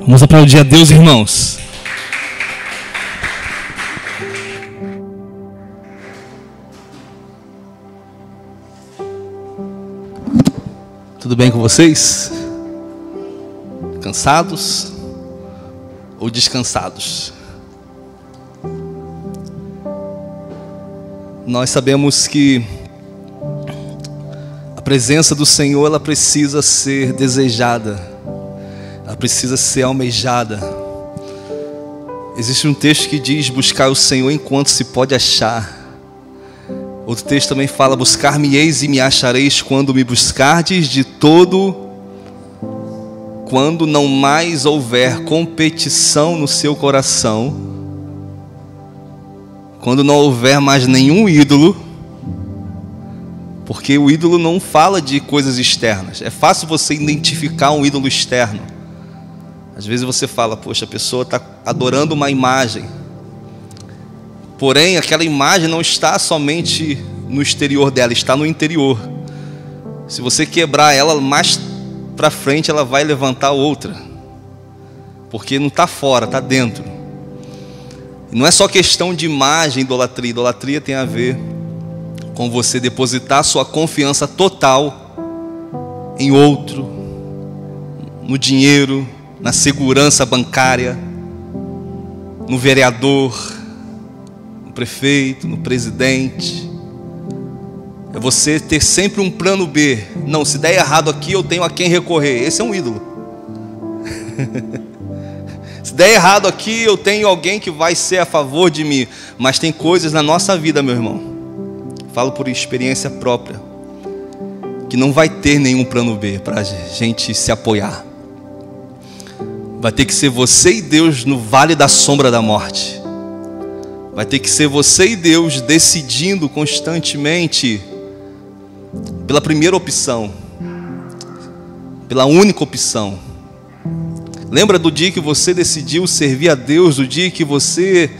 Vamos aplaudir a Deus, irmãos. Tudo bem com vocês? Cansados ou descansados? Nós sabemos que a presença do Senhor, ela precisa ser desejada. Ela precisa ser almejada. Existe um texto que diz: buscar o Senhor enquanto se pode achar. Outro texto também fala: buscar-me-eis e me achareis quando me buscardes de todo, quando não mais houver competição no seu coração, quando não houver mais nenhum ídolo. Porque o ídolo não fala de coisas externas. É fácil você identificar um ídolo externo. Às vezes você fala: poxa, a pessoa está adorando uma imagem. Porém, aquela imagem não está somente no exterior dela, está no interior. Se você quebrar ela, mais para frente ela vai levantar outra. Porque não está fora, está dentro. E não é só questão de imagem, idolatria. Idolatria tem a ver com você depositar sua confiança total em outro, no dinheiro, na segurança bancária, no vereador, no prefeito, no presidente. É você ter sempre um plano B. Não, se der errado aqui, eu tenho a quem recorrer. Esse é um ídolo. Se der errado aqui, eu tenho alguém que vai ser a favor de mim. Mas tem coisas na nossa vida, meu irmão, falo por experiência própria, que não vai ter nenhum plano B para a gente se apoiar. Vai ter que ser você e Deus no vale da sombra da morte. Vai ter que ser você e Deus decidindo constantemente pela primeira opção, pela única opção. Lembra do dia que você decidiu servir a Deus, do dia que você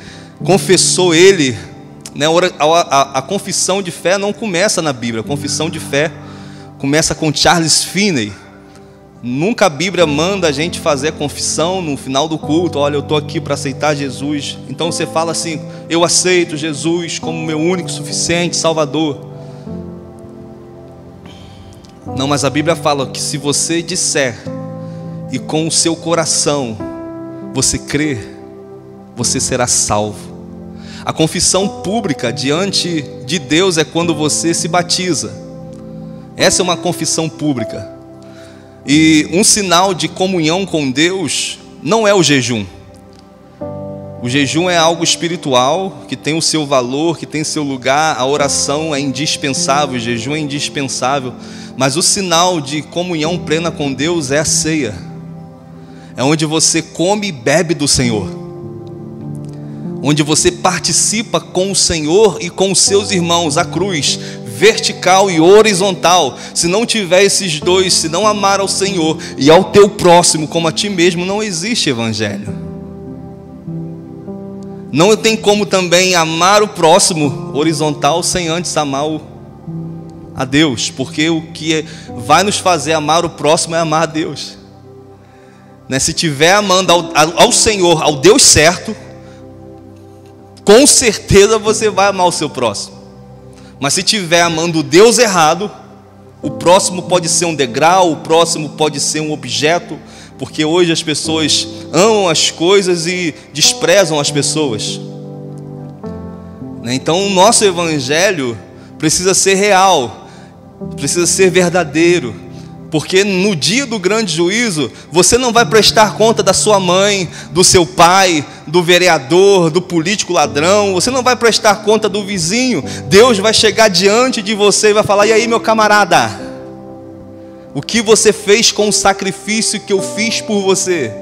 confessou Ele, né? A confissão de fé não começa na Bíblia. A confissão de fé começa com Charles Finney. Nunca a Bíblia manda a gente fazer a confissão no final do culto: olha, eu estou aqui para aceitar Jesus. Então você fala assim: eu aceito Jesus como meu único, suficiente Salvador. Não, mas a Bíblia fala que se você disser e com o seu coração você crer, você será salvo. A confissão pública diante de Deus é quando você se batiza. Essa é uma confissão pública. E um sinal de comunhão com Deus não é o jejum. O jejum é algo espiritual, que tem o seu valor, que tem seu lugar. A oração é indispensável, o jejum é indispensável. Mas o sinal de comunhão plena com Deus é a ceia. É onde você come e bebe do Senhor, onde você participa com o Senhor e com os seus irmãos. A cruz, vertical e horizontal. Se não tiver esses dois, se não amar ao Senhor e ao teu próximo como a ti mesmo, não existe evangelho. Não tem como também amar o próximo horizontal sem antes amar a Deus. Porque o que vai nos fazer amar o próximo é amar a Deus, né? Se tiver amando ao Senhor, ao Deus certo, com certeza você vai amar o seu próximo. Mas se estiver amando o Deus errado, o próximo pode ser um degrau, o próximo pode ser um objeto. Porque hoje as pessoas amam as coisas e desprezam as pessoas, né? Então o nosso evangelho precisa ser real, precisa ser verdadeiro. Porque no dia do grande juízo, você não vai prestar conta da sua mãe, do seu pai, do vereador, do político ladrão. Você não vai prestar conta do vizinho. Deus vai chegar diante de você e vai falar: e aí, meu camarada, o que você fez com o sacrifício que eu fiz por você?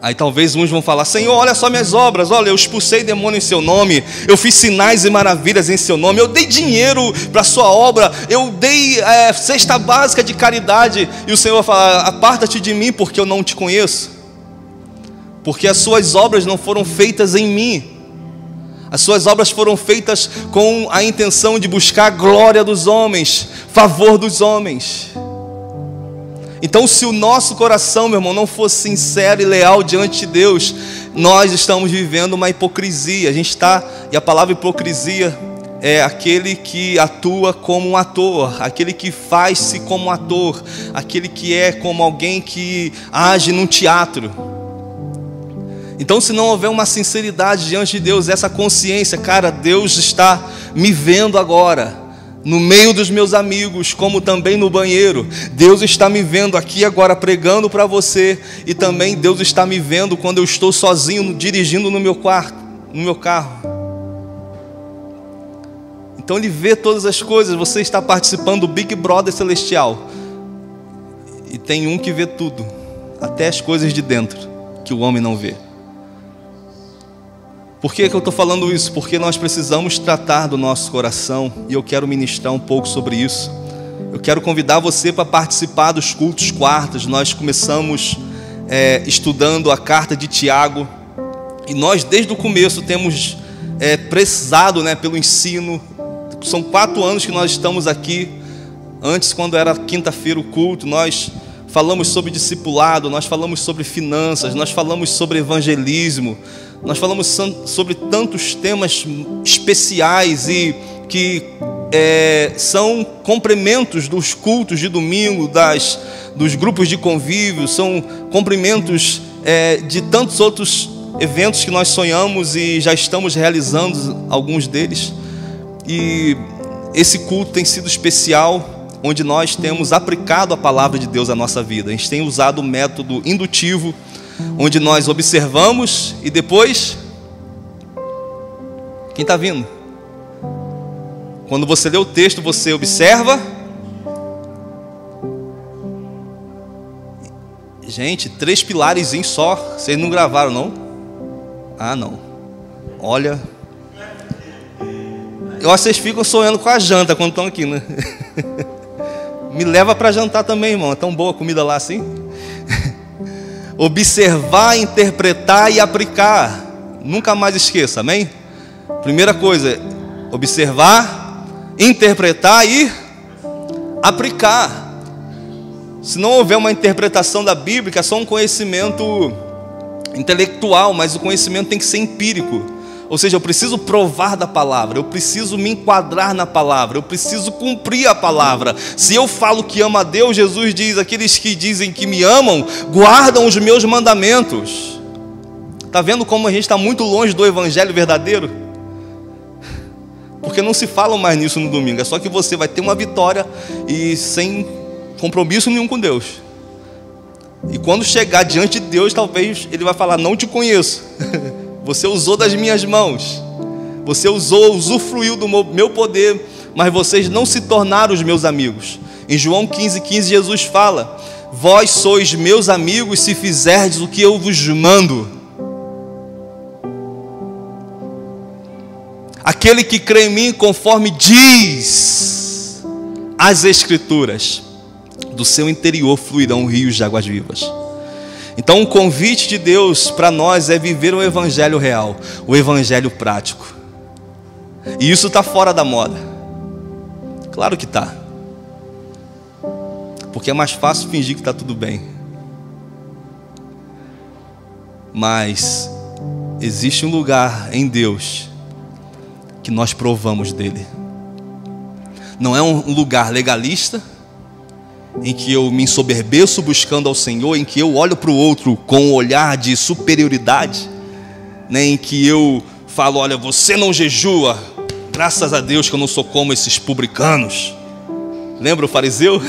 Aí talvez uns vão falar: Senhor, olha só minhas obras, olha, eu expulsei demônio em seu nome, eu fiz sinais e maravilhas em seu nome, eu dei dinheiro para a sua obra, eu dei cesta básica de caridade. E o Senhor vai falar: aparta-te de mim, porque eu não te conheço. Porque as suas obras não foram feitas em mim. As suas obras foram feitas com a intenção de buscar a glória dos homens, favor dos homens. Então, se o nosso coração, meu irmão, não for sincero e leal diante de Deus, nós estamos vivendo uma hipocrisia. E a palavra hipocrisia é aquele que atua como um ator, aquele que faz-se como um ator, aquele que é como alguém que age num teatro. Então, se não houver uma sinceridade diante de Deus, essa consciência, cara, Deus está me vendo agora, no meio dos meus amigos, como também no banheiro. Deus está me vendo aqui agora pregando para você, e também Deus está me vendo quando eu estou sozinho dirigindo no meu quarto, no meu carro. Então Ele vê todas as coisas. Você está participando do Big Brother celestial, e tem um que vê tudo, até as coisas de dentro que o homem não vê. Por que eu estou falando isso? Porque nós precisamos tratar do nosso coração, e eu quero ministrar um pouco sobre isso. Eu quero convidar você para participar dos cultos quartas. Nós começamos estudando a carta de Tiago, e nós desde o começo temos precisado, pelo ensino. São 4 anos que nós estamos aqui. Antes, quando era quinta-feira o culto, nós falamos sobre discipulado, nós falamos sobre finanças, nós falamos sobre evangelismo, nós falamos sobre tantos temas especiais e que são complementos dos cultos de domingo, dos grupos de convívio, são complementos de tantos outros eventos que nós sonhamos e já estamos realizando alguns deles. E esse culto tem sido especial, onde nós temos aplicado a palavra de Deus à nossa vida. A gente tem usado o método indutivo, onde nós observamos e depois... Quem está vindo? Quando você lê o texto, você observa. Gente, 3 pilares só. Vocês não gravaram, não? Ah, não. Olha... Eu acho que vocês ficam sonhando com a janta quando estão aqui, né? Me leva para jantar também, irmão. É tão boa a comida lá assim. Observar, interpretar e aplicar. Nunca mais esqueça, amém? Primeira coisa, observar, interpretar e aplicar. Se não houver uma interpretação da Bíblia, é só um conhecimento intelectual, mas o conhecimento tem que ser empírico. Ou seja, eu preciso provar da palavra, eu preciso me enquadrar na palavra, eu preciso cumprir a palavra. Se eu falo que amo a Deus, Jesus diz: aqueles que dizem que me amam, guardam os meus mandamentos. Está vendo como a gente está muito longe do evangelho verdadeiro? Porque não se fala mais nisso no domingo. É só que você vai ter uma vitória e sem compromisso nenhum com Deus. E quando chegar diante de Deus, talvez Ele vai falar: não te conheço. Você usou das minhas mãos, você usufruiu do meu poder, mas vocês não se tornaram os meus amigos. Em João 15,15 Jesus fala: vós sois meus amigos se fizerdes o que eu vos mando. Aquele que crê em mim, conforme diz as Escrituras, do seu interior fluirão rios de águas vivas. Então o convite de Deus para nós é viver o evangelho real, o evangelho prático. E isso está fora da moda. Claro que está. Porque é mais fácil fingir que está tudo bem. Mas existe um lugar em Deus que nós provamos dele. Não é um lugar legalista, em que eu me ensoberbeço buscando ao Senhor, em que eu olho para o outro com um olhar de superioridade, em que eu falo: olha, você não jejua, graças a Deus que eu não sou como esses publicanos. Lembra o fariseu?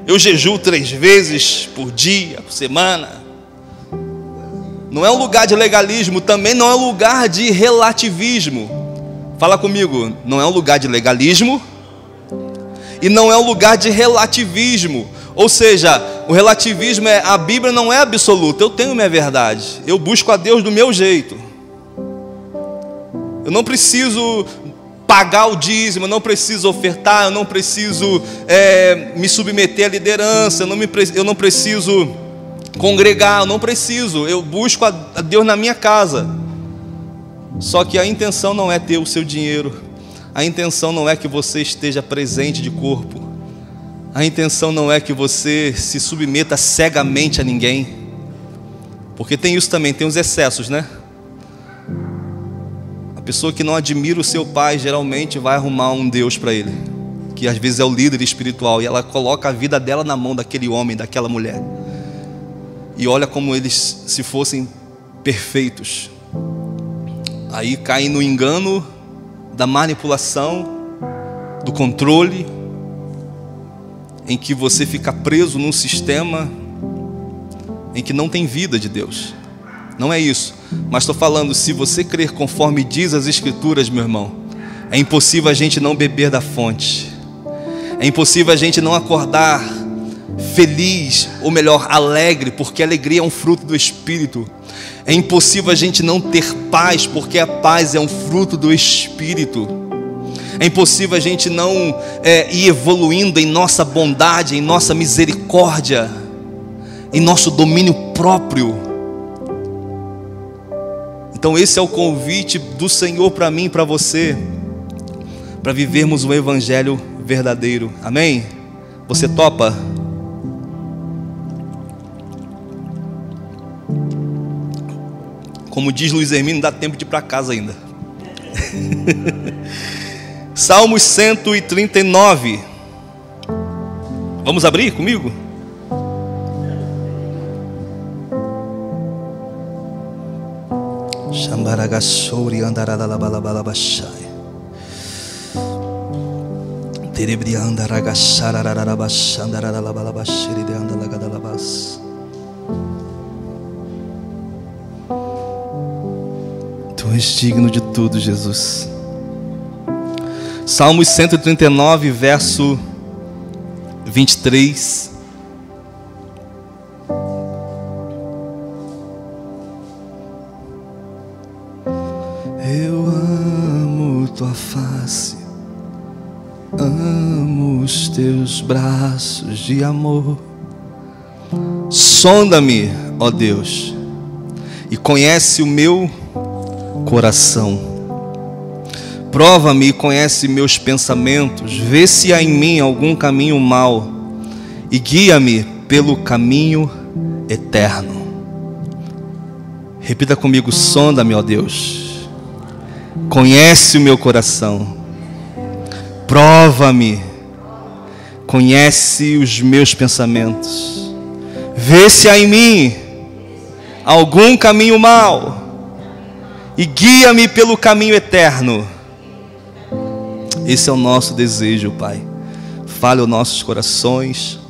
Eu jejuo 3 vezes por dia, por semana. Não é um lugar de legalismo, também não é um lugar de relativismo. Fala comigo, não é um lugar de legalismo e não é um lugar de relativismo. Ou seja, o relativismo é: a Bíblia não é absoluta, eu tenho minha verdade, eu busco a Deus do meu jeito. Eu não preciso pagar o dízimo, eu não preciso ofertar, eu não preciso me submeter à liderança, eu não preciso congregar, eu não preciso, eu busco a Deus na minha casa. Só que a intenção não é ter o seu dinheiro, a intenção não é que você esteja presente de corpo, A intenção não é que você se submeta cegamente a ninguém, porque tem isso também, tem os excessos, né? A pessoa que não admira o seu pai geralmente vai arrumar um Deus para ele, que às vezes é o líder espiritual, e ela coloca a vida dela na mão daquele homem, daquela mulher, e olha como eles se fossem perfeitos. Aí cai no engano da manipulação, do controle, em que você fica preso num sistema em que não tem vida de Deus. Não é isso, mas estou falando, se você crer conforme diz as Escrituras, meu irmão, é impossível a gente não beber da fonte, é impossível a gente não acordar feliz, ou melhor, alegre, porque a alegria é um fruto do Espírito. É impossível a gente não ter paz, porque a paz é um fruto do Espírito. É impossível a gente não ir evoluindo em nossa bondade, em nossa misericórdia, em nosso domínio próprio. Então esse é o convite do Senhor para mim e para você, para vivermos um evangelho verdadeiro. Amém? Você topa? Como diz Luiz Hermínio, dá tempo de ir para casa ainda. Salmos 139. Vamos abrir comigo? Xambaragassori andaralabalabalabaxai. Terebri andaragaxarararabaxandaralabalabashiri de andalagadalabas. Tu és digno de tudo, Jesus. Salmos 139, verso 23. Eu amo tua face, amo os teus braços de amor. Sonda-me, ó Deus, e conhece o meu coração. Prova-me e conhece meus pensamentos. Vê se há em mim algum caminho mau e guia-me pelo caminho eterno. Repita comigo: sonda-me, ó Deus. Conhece o meu coração. Prova-me. Conhece os meus pensamentos. Vê se há em mim algum caminho mau e guia-me pelo caminho eterno. Esse é o nosso desejo, Pai. Fale aos nossos corações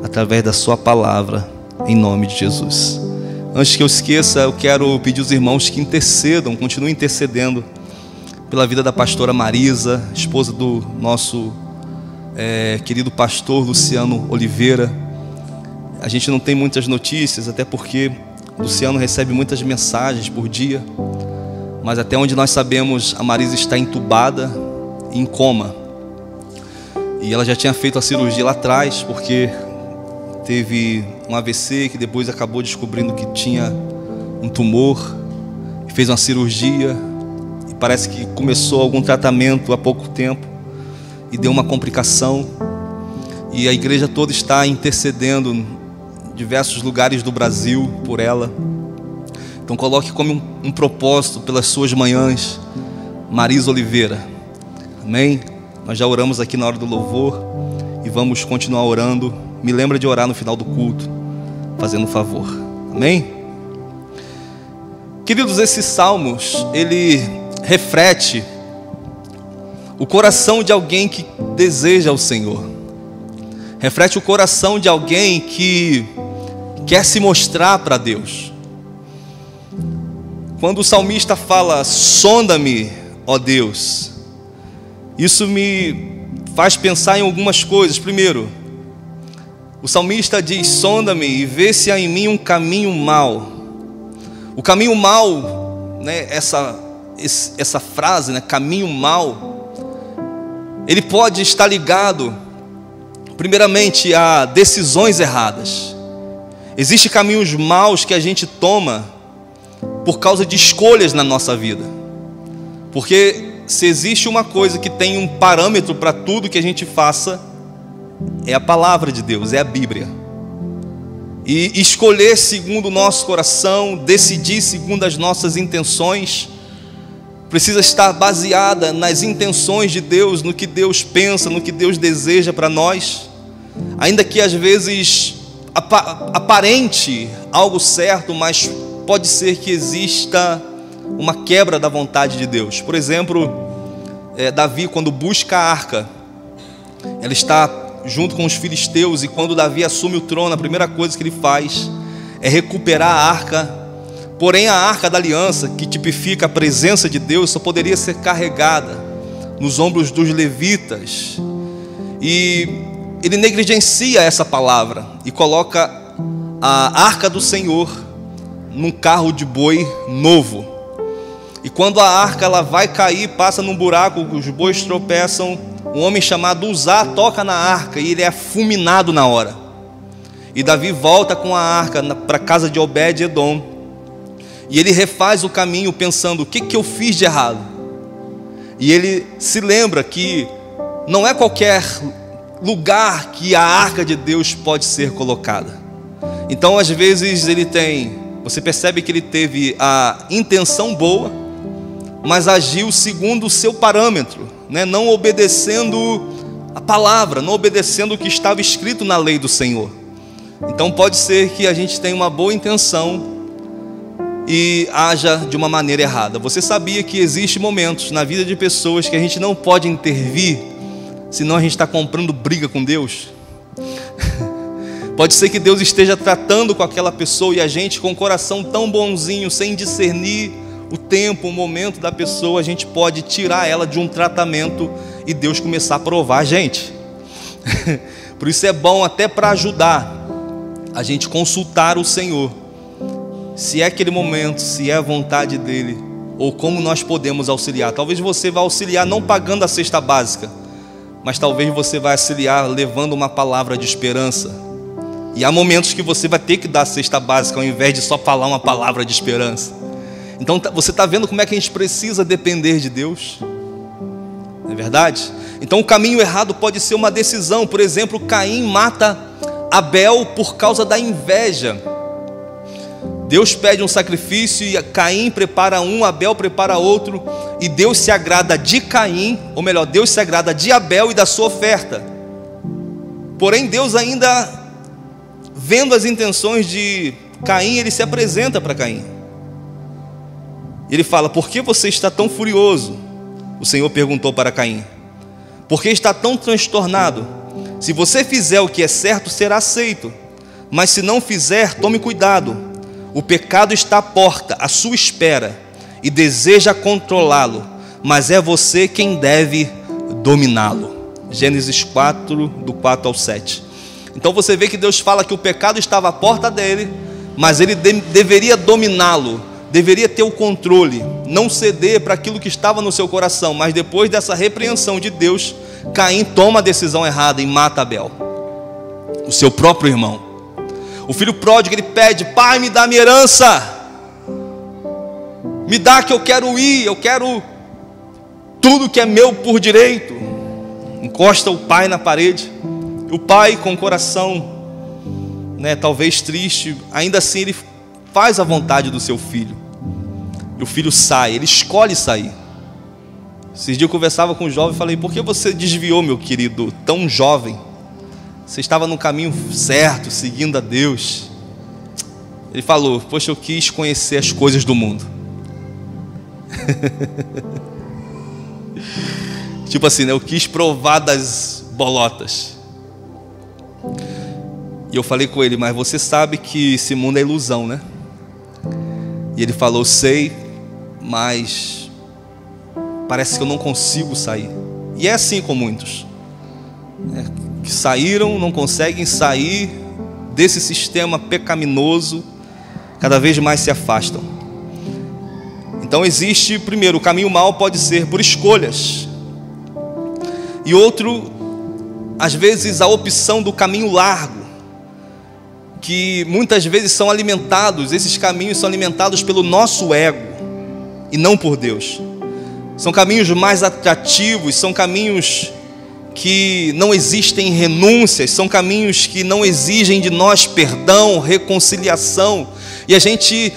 através da sua palavra, em nome de Jesus. Antes que eu esqueça, eu quero pedir aos irmãos que intercedam, continuem intercedendo pela vida da pastora Marisa, esposa do nosso querido pastor Luciano Oliveira. A gente não tem muitas notícias, até porque Luciano recebe muitas mensagens por dia, mas até onde nós sabemos, a Marisa está entubada, em coma, e ela já tinha feito a cirurgia lá atrás, porque teve um AVC, que depois acabou descobrindo que tinha um tumor, fez uma cirurgia, e parece que começou algum tratamento há pouco tempo, e deu uma complicação, e a igreja toda está intercedendo em diversos lugares do Brasil por ela. Então coloque como um propósito pelas suas manhãs, Marisa Oliveira. Amém? Nós já oramos aqui na hora do louvor e vamos continuar orando. Me lembra de orar no final do culto, fazendo um favor. Amém? Queridos, esses salmos, ele reflete o coração de alguém que deseja o Senhor. Reflete o coração de alguém que quer se mostrar para Deus. Quando o salmista fala: sonda-me, ó Deus, isso me faz pensar em algumas coisas. Primeiro, o salmista diz: sonda-me e vê se há em mim um caminho mau. O caminho mau, né, essa frase, né, caminho mau, ele pode estar ligado primeiramente a decisões erradas. Existem caminhos maus que a gente toma por causa de escolhas na nossa vida. Porque se existe uma coisa que tem um parâmetro para tudo que a gente faça, é a palavra de Deus, é a Bíblia. E escolher segundo o nosso coração, decidir segundo as nossas intenções, precisa estar baseada nas intenções de Deus, no que Deus pensa, no que Deus deseja para nós. Ainda que às vezes aparente algo certo, mas pode ser que exista uma quebra da vontade de Deus. Por exemplo, Davi, quando busca a arca, ela está junto com os filisteus, e quando Davi assume o trono, a primeira coisa que ele faz é recuperar a arca. Porém, a arca da aliança, que tipifica a presença de Deus, só poderia ser carregada nos ombros dos levitas, e ele negligencia essa palavra e coloca a arca do Senhor num carro de boi novo. E quando a arca ela vai cair, passa num buraco, os bois tropeçam, um homem chamado Uzá toca na arca e ele é fulminado na hora. E Davi volta com a arca para a casa de Obed-edom, e ele refaz o caminho pensando: o que eu fiz de errado? E ele se lembra que não é qualquer lugar que a arca de Deus pode ser colocada. Então às vezes você percebe que ele teve a intenção boa, mas agiu segundo o seu parâmetro, não obedecendo a palavra, não obedecendo o que estava escrito na lei do Senhor. Então pode ser que a gente tenha uma boa intenção e haja de uma maneira errada. Você sabia que existem momentos na vida de pessoas que a gente não pode intervir, senão a gente está comprando briga com Deus? Pode ser que Deus esteja tratando com aquela pessoa e a gente, com o coração tão bonzinho, sem discernir o tempo, o momento da pessoa, a gente pode tirar ela de um tratamento e Deus começar a provar a gente. Por isso é bom, até para ajudar, a gente consultar o Senhor, se é aquele momento, se é a vontade dEle, ou como nós podemos auxiliar. Talvez você vá auxiliar não pagando a cesta básica, mas talvez você vai auxiliar levando uma palavra de esperança. E há momentos que você vai ter que dar a cesta básica, ao invés de só falar uma palavra de esperança. Então você está vendo como é que a gente precisa depender de Deus? Não é verdade? Então o caminho errado pode ser uma decisão. Por exemplo, Caim mata Abel por causa da inveja. Deus pede um sacrifício e Caim prepara um, Abel prepara outro, e Deus se agrada de Caim, ou melhor, Deus se agrada de Abel e da sua oferta. Porém, Deus ainda, vendo as intenções de Caim, ele se apresenta para Caim. Ele fala: por que você está tão furioso? O Senhor perguntou para Caim: por que está tão transtornado? Se você fizer o que é certo, será aceito, mas se não fizer, tome cuidado. O pecado está à porta, à sua espera, e deseja controlá-lo, mas é você quem deve dominá-lo. Gênesis 4, do 4 ao 7. Então você vê que Deus fala que o pecado estava à porta dele, mas ele deveria dominá-lo, deveria ter o controle, não ceder para aquilo que estava no seu coração. Mas depois dessa repreensão de Deus, Caim toma a decisão errada e mata Abel, o seu próprio irmão. O filho pródigo, ele pede: pai, me dá minha herança, me dá que eu quero ir, eu quero tudo que é meu por direito. Encosta o pai na parede. O pai, com o coração talvez triste, ainda assim ele faz a vontade do seu filho. E o filho sai, ele escolhe sair. Esses dias eu conversava com um jovem e falei: por que você desviou, meu querido, tão jovem? Você estava no caminho certo, seguindo a Deus. Ele falou: poxa, eu quis conhecer as coisas do mundo. Tipo assim, eu quis provar das bolotas. E eu falei com ele: mas você sabe que esse mundo é ilusão, né? E ele falou: sei, mas parece que eu não consigo sair. E é assim com muitos, que saíram, não conseguem sair desse sistema pecaminoso, cada vez mais se afastam. Então existe, primeiro, o caminho mau pode ser por escolhas, e outro, às vezes, a opção do caminho largo, que muitas vezes são alimentados, esses caminhos são alimentados pelo nosso ego e não por Deus. São caminhos mais atrativos, são caminhos que não existem renúncias, são caminhos que não exigem de nós perdão, reconciliação. E a gente,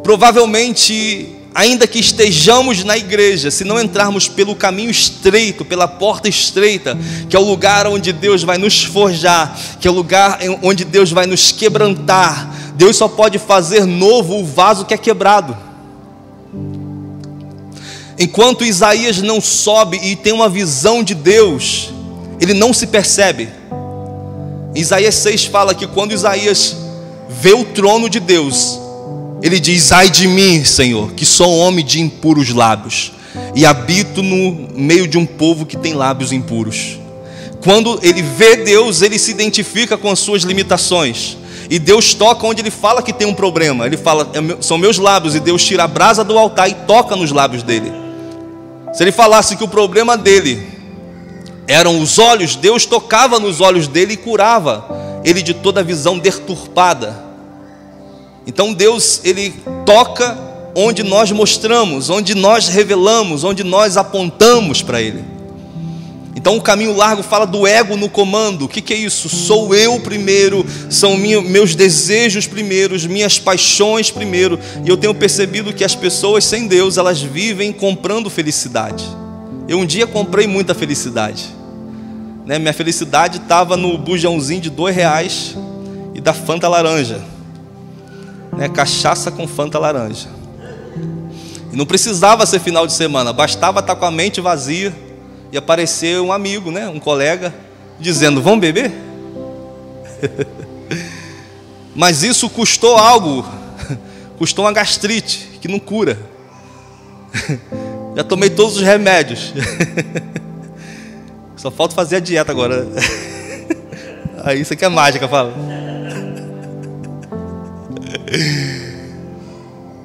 provavelmente, ainda que estejamos na igreja, se não entrarmos pelo caminho estreito, pela porta estreita, que é o lugar onde Deus vai nos forjar, que é o lugar onde Deus vai nos quebrantar, Deus só pode fazer novo o vaso que é quebrado. Enquanto Isaías não sobe e tem uma visão de Deus, ele não se percebe. Isaías 6 fala que quando Isaías vê o trono de Deus, ele diz: ai de mim, Senhor, que sou um homem de impuros lábios, e habito no meio de um povo que tem lábios impuros. Quando ele vê Deus, ele se identifica com as suas limitações, e Deus toca onde ele fala que tem um problema. Ele fala: são meus lábios, e Deus tira a brasa do altar e toca nos lábios dele. Se ele falasse que o problema dele eram os olhos, Deus tocava nos olhos dele e curava ele de toda a visão deturpada. Então Deus, ele toca onde nós mostramos, onde nós revelamos, onde nós apontamos para ele. Então o caminho largo fala do ego no comando. O que é isso? Sou eu primeiro, são meus desejos primeiros, minhas paixões primeiro. E eu tenho percebido que as pessoas sem Deus, elas vivem comprando felicidade. Eu um dia comprei muita felicidade, né? Minha felicidade estava no bujãozinho de R$2 e da Fanta laranja, né? Cachaça com Fanta laranja. E não precisava ser final de semana, bastava estar com a mente vazia e aparecer um amigo, né? Um colega, dizendo: vamos beber? Mas isso custou algo, custou uma gastrite que não cura. Já tomei todos os remédios, só falta fazer a dieta agora. Aí isso aqui é mágica, fala.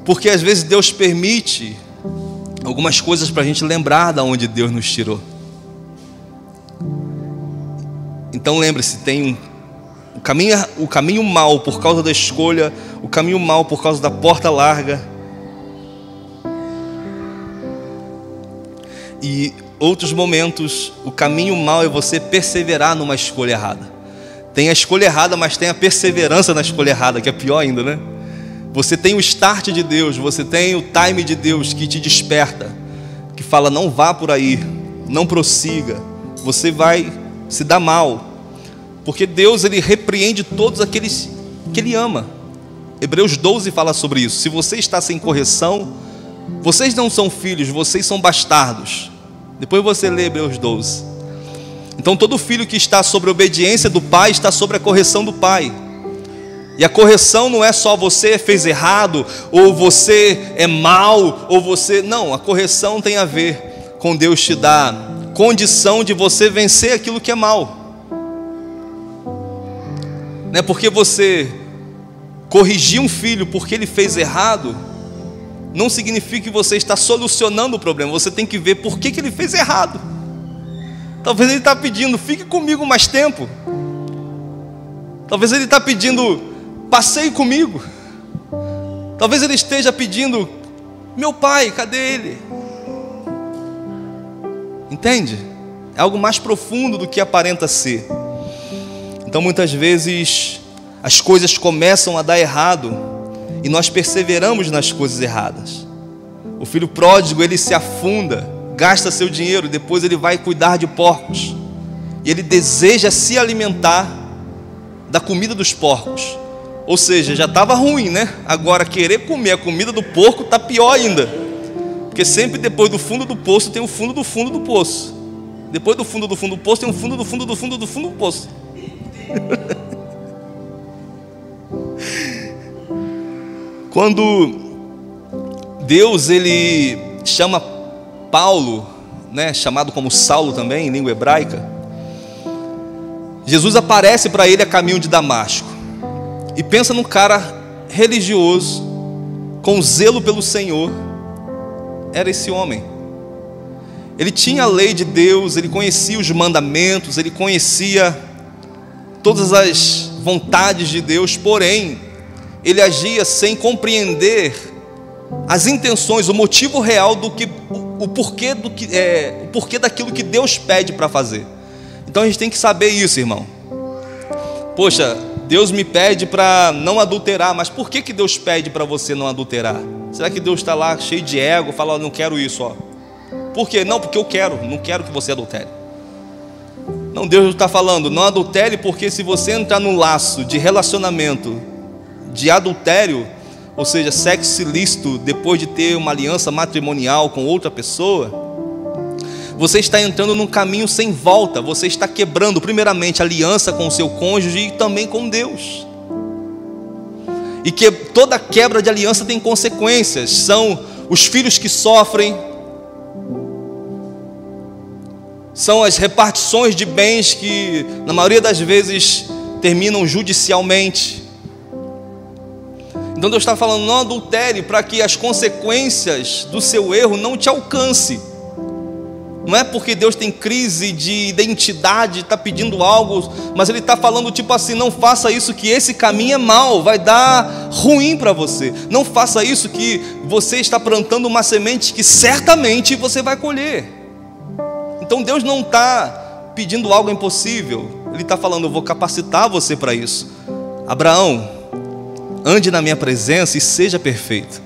Porque às vezes Deus permite algumas coisas para a gente lembrar de onde Deus nos tirou. Então lembre-se, tem o caminho mau por causa da escolha, o caminho mau por causa da porta larga, e outros momentos o caminho mau é você perseverar numa escolha errada. Tem a escolha errada, mas tem a perseverança na escolha errada, que é pior ainda, né? Você tem o start de Deus, você tem o time de Deus que te desperta, que fala: não vá por aí, não prossiga, você vai se dar mal. Porque Deus, ele repreende todos aqueles que ele ama. Hebreus 12 fala sobre isso. Se você está sem correção, vocês não são filhos, vocês são bastardos. Depois você lê Hebreus 12. Então todo filho que está sobre a obediência do pai está sobre a correção do pai. E a correção não é só você fez errado, ou você é mal, ou você... Não, a correção tem a ver com Deus te dar condição de você vencer aquilo que é mal. Não é porque você corrigir um filho porque ele fez errado, não significa que você está solucionando o problema. Você tem que ver por que ele fez errado. Talvez ele está pedindo: fique comigo mais tempo. Talvez ele está pedindo: passeie comigo. Talvez ele esteja pedindo: meu pai, cadê ele? Entende? É algo mais profundo do que aparenta ser. Então muitas vezes as coisas começam a dar errado e nós perseveramos nas coisas erradas. O filho pródigo, ele se afunda, gasta seu dinheiro, depois ele vai cuidar de porcos, e ele deseja se alimentar da comida dos porcos. Ou seja, já estava ruim, né? Agora querer comer a comida do porco está pior ainda, porque sempre depois do fundo do poço tem o fundo do fundo do poço. Depois do fundo do poço tem o fundo do fundo do fundo do fundo do poço. Quando Deus, ele chama Paulo, né, chamado como Saulo também, em língua hebraica, Jesus aparece para ele a caminho de Damasco. E pensa num cara religioso, com zelo pelo Senhor. Era esse homem. Ele tinha a lei de Deus, ele conhecia os mandamentos, ele conhecia todas as vontades de Deus, porém, ele agia sem compreender as intenções, o motivo real do que o porquê daquilo que Deus pede para fazer. Então a gente tem que saber isso, irmão. Poxa, Deus me pede para não adulterar, mas por que Deus pede para você não adulterar? Será que Deus está lá cheio de ego, fala, não quero isso, ó. Por quê? Não, porque eu quero, não quero que você adultere. Não, Deus está falando, não adultere, porque se você entrar num laço de relacionamento, de adultério, ou seja, sexo ilícito, depois de ter uma aliança matrimonial com outra pessoa, você está entrando num caminho sem volta. Você está quebrando primeiramente a aliança com o seu cônjuge e também com Deus. E que toda quebra de aliança tem consequências. São os filhos que sofrem, são as repartições de bens que na maioria das vezes terminam judicialmente. Então Deus está falando, não adultere, para que as consequências do seu erro não te alcance. Não é porque Deus tem crise de identidade, está pedindo algo, mas Ele está falando tipo assim, não faça isso que esse caminho é mau, vai dar ruim para você. Não faça isso que você está plantando uma semente que certamente você vai colher. Então Deus não está pedindo algo impossível, Ele está falando, eu vou capacitar você para isso. Abraão, ande na minha presença e seja perfeito.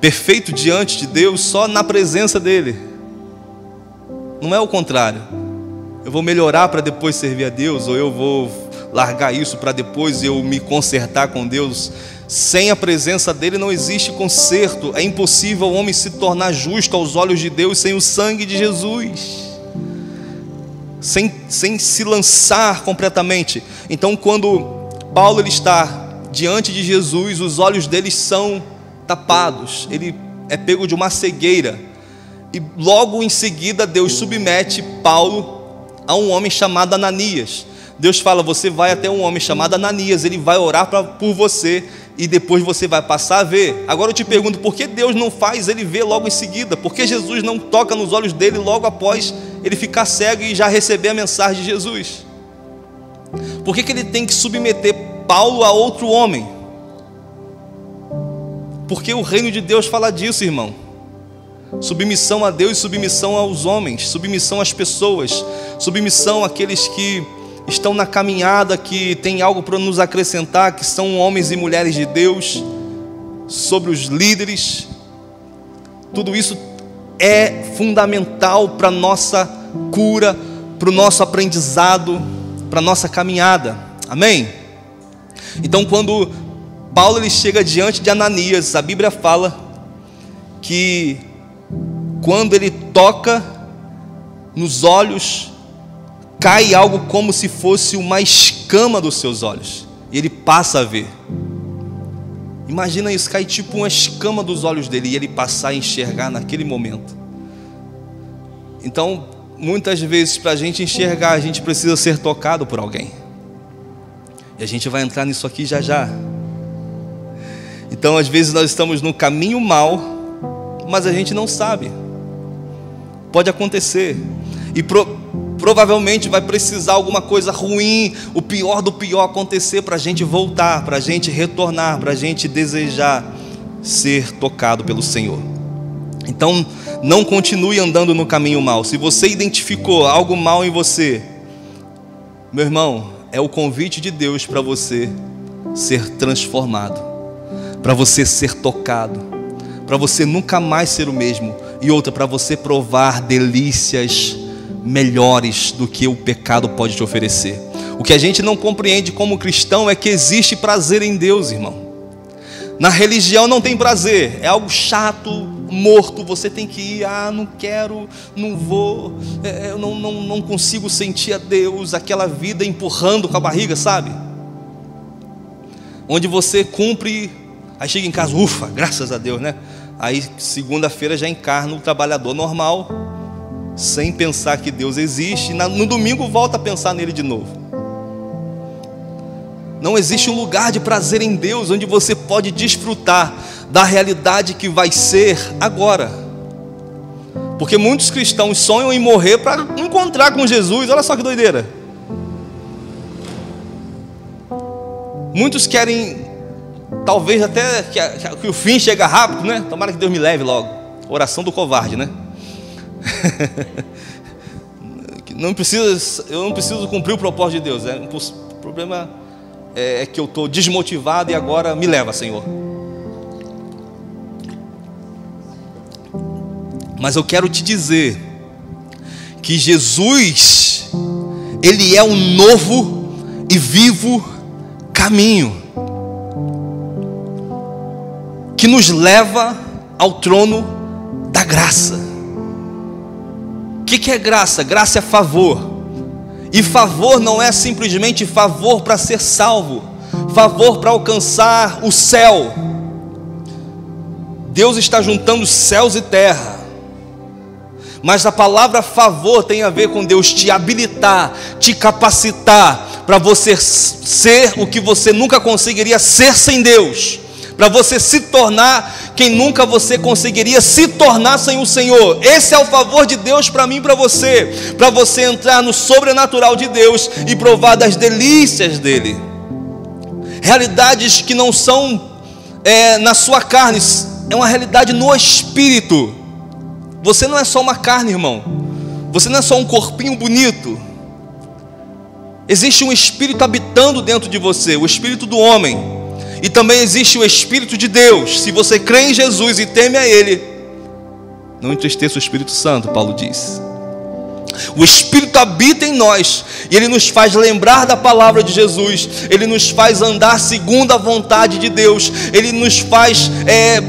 Perfeito diante de Deus só na presença dEle. Não é o contrário. Eu vou melhorar para depois servir a Deus, ou eu vou largar isso para depois eu me consertar com Deus. Sem a presença dEle não existe conserto. É impossível o homem se tornar justo aos olhos de Deus sem o sangue de Jesus, sem se lançar completamente. Então quando Paulo ele está diante de Jesus, os olhos dele são tapados, ele é pego de uma cegueira, e logo em seguida Deus submete Paulo a um homem chamado Ananias. Deus fala, você vai até um homem chamado Ananias, ele vai orar por você, e depois você vai passar a ver. Agora eu te pergunto, por que Deus não faz ele ver logo em seguida? Por que Jesus não toca nos olhos dele logo após ele ficar cego e já receber a mensagem de Jesus? Por que ele tem que submeter Paulo a outro homem? Porque o reino de Deus fala disso, irmão. Submissão a Deus e submissão aos homens, submissão às pessoas, submissão àqueles que estão na caminhada, que tem algo para nos acrescentar, que são homens e mulheres de Deus, sobre os líderes. Tudo isso é fundamental para a nossa cura, para o nosso aprendizado, para a nossa caminhada. Amém? Então quando Paulo ele chega diante de Ananias, a Bíblia fala que quando ele toca nos olhos, cai algo como se fosse uma escama dos seus olhos, e ele passa a ver. Imagina isso, cai tipo uma escama dos olhos dele, e ele passar a enxergar naquele momento. Então, muitas vezes para a gente enxergar, a gente precisa ser tocado por alguém, e a gente vai entrar nisso aqui já já. Então às vezes nós estamos no caminho mau, mas a gente não sabe. Pode acontecer, e provavelmente vai precisar alguma coisa ruim, o pior do pior acontecer para a gente voltar, para a gente retornar, para a gente desejar ser tocado pelo Senhor. Então não continue andando no caminho mau. Se você identificou algo mal em você, meu irmão, é o convite de Deus para você ser transformado, para você ser tocado, para você nunca mais ser o mesmo. E outra, para você provar delícias melhores do que o pecado pode te oferecer. O que a gente não compreende como cristão é que existe prazer em Deus, irmão. Na religião não tem prazer, é algo chato, morto, você tem que ir, não quero, não vou, eu não consigo sentir a Deus, aquela vida empurrando com a barriga, sabe? Onde você cumpre, aí chega em casa, ufa, graças a Deus, né? Aí segunda-feira já encarna o trabalhador normal, sem pensar que Deus existe, e no domingo volta a pensar nele de novo. Não existe um lugar de prazer em Deus onde você pode desfrutar da realidade que vai ser agora. Porque muitos cristãos sonham em morrer para encontrar com Jesus. Olha só que doideira. Muitos querem, talvez até que o fim chegue rápido, né? Tomara que Deus me leve logo. Oração do covarde, né? Eu não preciso cumprir o propósito de Deus. O problema é que eu estou desmotivado e agora me leva, Senhor. Mas eu quero te dizer que Jesus, Ele é um novo e vivo caminho que nos leva ao trono da graça. O que é graça? Graça é favor. E favor não é simplesmente favor para ser salvo, favor para alcançar o céu. Deus está juntando céus e terra. Mas a palavra favor tem a ver com Deus te habilitar, te capacitar para você ser o que você nunca conseguiria ser sem Deus, para você se tornar quem nunca você conseguiria se tornar sem o Senhor. Esse é o favor de Deus para mim e para você entrar no sobrenatural de Deus e provar das delícias dele. Realidades que não são na sua carne, é uma realidade no espírito. Você não é só uma carne, irmão. Você não é só um corpinho bonito. Existe um espírito habitando dentro de você, o espírito do homem. E também existe o Espírito de Deus. Se você crê em Jesus e teme a Ele, não entristeça o Espírito Santo, Paulo diz. O Espírito habita em nós e Ele nos faz lembrar da palavra de Jesus. Ele nos faz andar segundo a vontade de Deus. Ele nos faz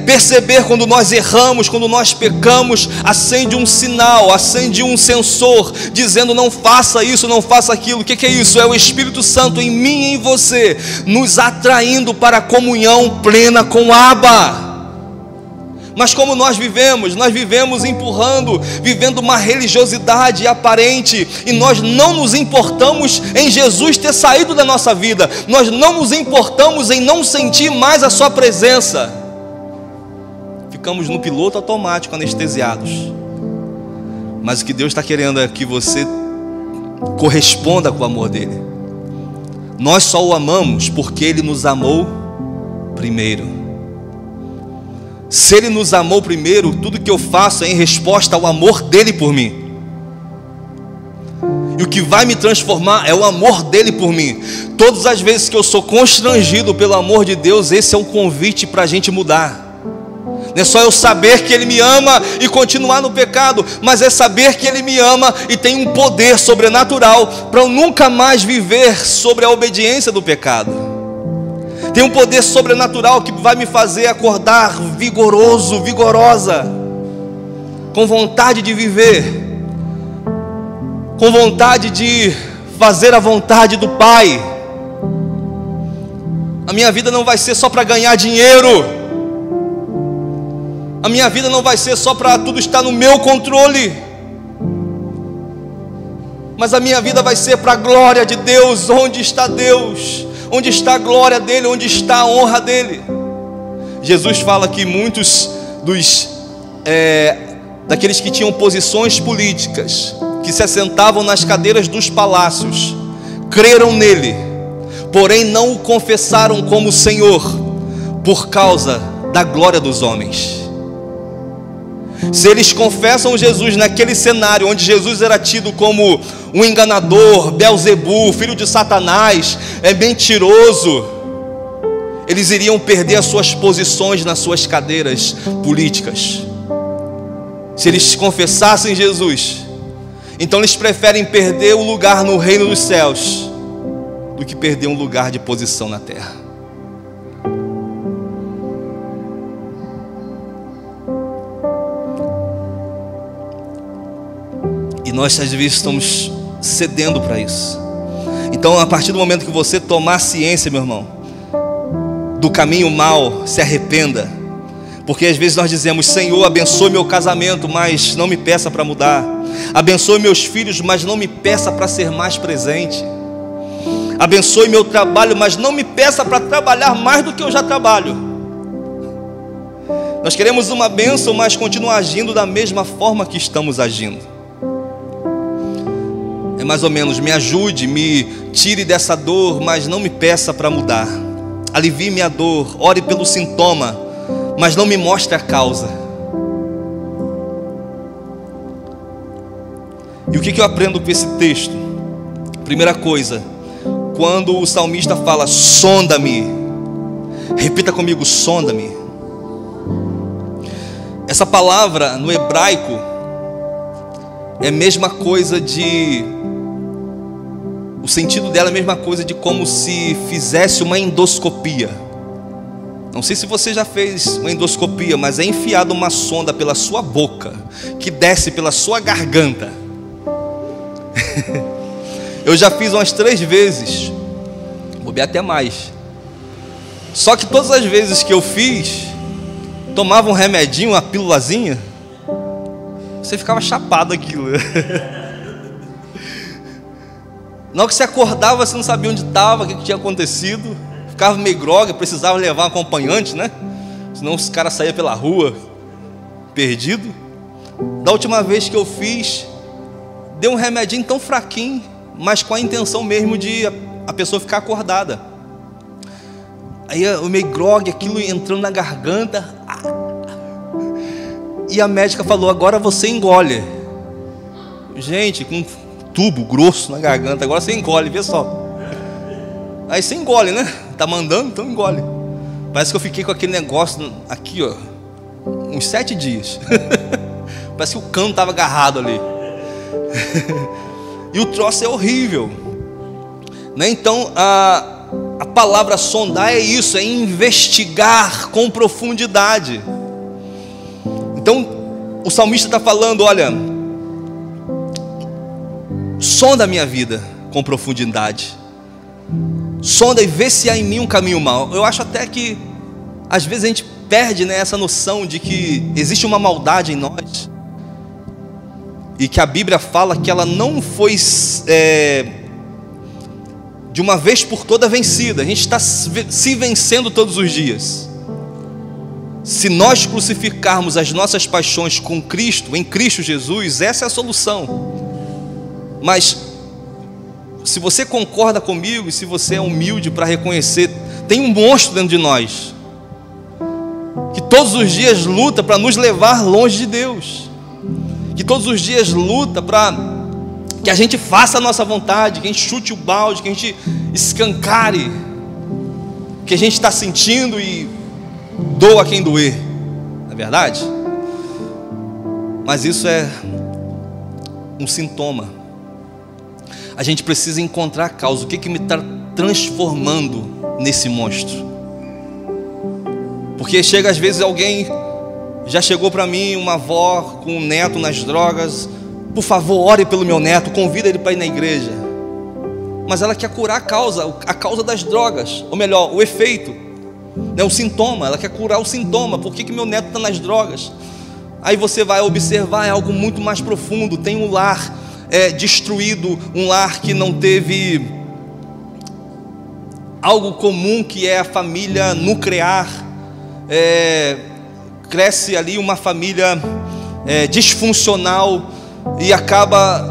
perceber quando nós erramos, quando nós pecamos. Acende um sinal, acende um sensor, dizendo não faça isso, não faça aquilo. O que é isso? É o Espírito Santo em mim e em você, nos atraindo para a comunhão plena com Abba. Mas como nós vivemos empurrando, vivendo uma religiosidade aparente, e nós não nos importamos em Jesus ter saído da nossa vida, nós não nos importamos em não sentir mais a sua presença. Ficamos no piloto automático, anestesiados. Mas o que Deus está querendo é que você corresponda com o amor dele. Nós só o amamos porque ele nos amou primeiro. Se Ele nos amou primeiro, tudo que eu faço é em resposta ao amor dEle por mim. E o que vai me transformar é o amor dEle por mim. Todas as vezes que eu sou constrangido pelo amor de Deus, esse é um convite para a gente mudar. Não é só eu saber que Ele me ama e continuar no pecado, mas é saber que Ele me ama e tem um poder sobrenatural para eu nunca mais viver sobre a obediência do pecado. Tem um poder sobrenatural que vai me fazer acordar vigoroso, vigorosa, com vontade de viver, com vontade de fazer a vontade do Pai. A minha vida não vai ser só para ganhar dinheiro. A minha vida não vai ser só para tudo estar no meu controle. Mas a minha vida vai ser para a glória de Deus. Onde está Deus? Onde está a glória dele? Onde está a honra dele? Jesus fala que muitos daqueles que tinham posições políticas, que se assentavam nas cadeiras dos palácios, creram nele, porém não o confessaram como Senhor, por causa da glória dos homens. Se eles confessam Jesus naquele cenário onde Jesus era tido como um enganador, Belzebu, filho de Satanás, mentiroso, eles iriam perder as suas posições nas suas cadeiras políticas. Se eles confessassem Jesus, então eles preferem perder o lugar no reino dos céus do que perder um lugar de posição na terra. E nós às vezes estamos cedendo para isso. Então, a partir do momento que você tomar ciência, meu irmão, do caminho mau, se arrependa. Porque às vezes nós dizemos: Senhor, abençoe meu casamento, mas não me peça para mudar. Abençoe meus filhos, mas não me peça para ser mais presente. Abençoe meu trabalho, mas não me peça para trabalhar mais do que eu já trabalho. Nós queremos uma bênção, mas continuar agindo da mesma forma que estamos agindo. É mais ou menos: me ajude, me tire dessa dor, mas não me peça para mudar. Alivie minha dor, ore pelo sintoma, mas não me mostre a causa. E o que eu aprendo com esse texto? Primeira coisa, quando o salmista fala, sonda-me, repita comigo, sonda-me. Essa palavra no hebraico é a mesma coisa o sentido dela é a mesma coisa de como se fizesse uma endoscopia. Não sei se você já fez uma endoscopia, mas é enfiada uma sonda pela sua boca, que desce pela sua garganta. Eu já fiz umas 3 vezes, vou ver até mais. Só que todas as vezes que eu fiz, tomava um remedinho, uma pílulazinha, você ficava chapado aquilo. Na hora que você acordava, você não sabia onde estava, o que tinha acontecido, ficava meio grogue, precisava levar um acompanhante, né? Senão os caras saíam pela rua, perdido. Da última vez que eu fiz, deu um remedinho tão fraquinho, mas com a intenção mesmo de a pessoa ficar acordada. Aí o meio grogue, aquilo entrando na garganta, e a médica falou, agora você engole. Gente, com um tubo grosso na garganta, agora você engole, vê só. Aí você engole, né? Tá mandando, então engole. Parece que eu fiquei com aquele negócio aqui, ó, uns 7 dias. Parece que o cano estava agarrado ali. E o troço é horrível, né? Então a palavra sondar é isso, é investigar com profundidade. Então o salmista está falando, olha, sonda a minha vida com profundidade, sonda e vê se há em mim um caminho mau. Eu acho até que às vezes a gente perde, né, essa noção de que existe uma maldade em nós, e que a Bíblia fala que ela não foi de uma vez por toda vencida. A gente está se vencendo todos os dias. Se nós crucificarmos as nossas paixões com Cristo, em Cristo Jesus, essa é a solução. Mas se você concorda comigo, e se você é humilde para reconhecer, tem um monstro dentro de nós, que todos os dias luta para nos levar longe de Deus, que todos os dias luta para que a gente faça a nossa vontade, que a gente chute o balde, que a gente escancare o que a gente está sentindo e doa quem doer, não é verdade? Mas isso é um sintoma. A gente precisa encontrar a causa. O que me está transformando nesse monstro? Porque chega às vezes alguém, já chegou para mim uma avó com um neto nas drogas, por favor ore pelo meu neto, convida ele para ir na igreja. Mas ela quer curar a causa das drogas, ou melhor, o efeito, né, o sintoma. Ela quer curar o sintoma. Por que meu neto está nas drogas? Aí você vai observar, é algo muito mais profundo. Tem um lar destruído, um lar que não teve algo comum, que é a família nuclear. Cresce ali uma família disfuncional, e acaba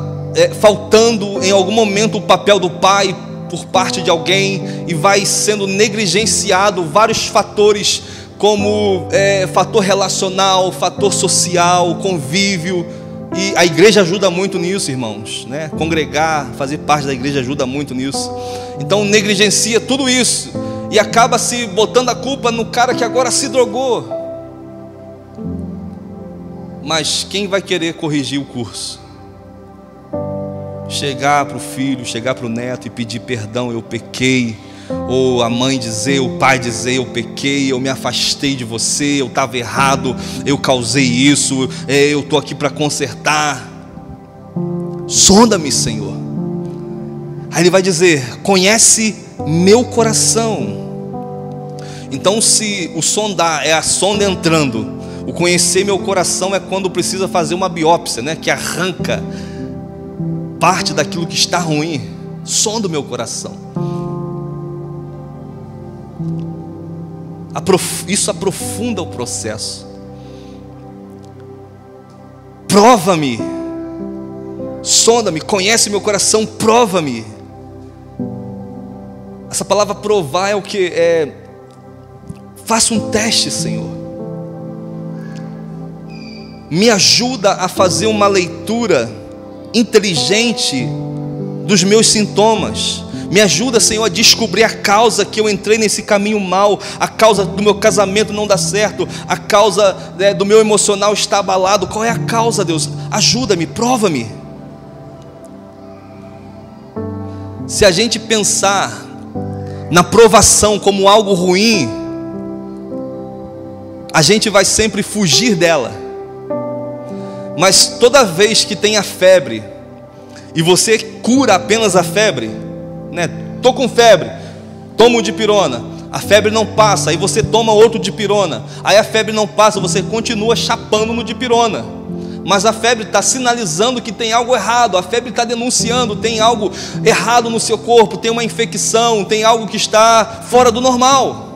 faltando em algum momento o papel do pai por parte de alguém, e vai sendo negligenciado vários fatores, como fator relacional, fator social, convívio. E a igreja ajuda muito nisso, irmãos, né? Congregar, fazer parte da igreja ajuda muito nisso. Então negligencia tudo isso e acaba se botando a culpa no cara que agora se drogou. Mas quem vai querer corrigir o curso? Chegar para o filho, chegar para o neto e pedir perdão, eu pequei. Ou a mãe dizer, o pai dizer, eu pequei, eu me afastei de você, eu estava errado, eu causei isso, eu estou aqui para consertar. Sonda-me, Senhor. Aí ele vai dizer, conhece meu coração. Então, se o sondar é a sonda entrando, o conhecer meu coração é quando precisa fazer uma biópsia, né, que arranca parte daquilo que está ruim. Sonda o meu coração. Isso aprofunda o processo. Prova-me, sonda-me, conhece meu coração, prova-me. Essa palavra provar é o que? Faça um teste, Senhor. Me ajuda a fazer uma leitura inteligente dos meus sintomas. Me ajuda, Senhor, a descobrir a causa que eu entrei nesse caminho mal, a causa do meu casamento não dar certo, a causa do meu emocional estar abalado. Qual é a causa, Deus? Ajuda-me, prova-me. Se a gente pensar na provação como algo ruim, a gente vai sempre fugir dela. Mas toda vez que tem a febre, e você cura apenas a febre, né? Tô com febre, toma um dipirona, a febre não passa, aí você toma outro dipirona, aí a febre não passa, você continua chapando no dipirona, mas a febre está sinalizando que tem algo errado, a febre está denunciando, tem algo errado no seu corpo, tem uma infecção, tem algo que está fora do normal.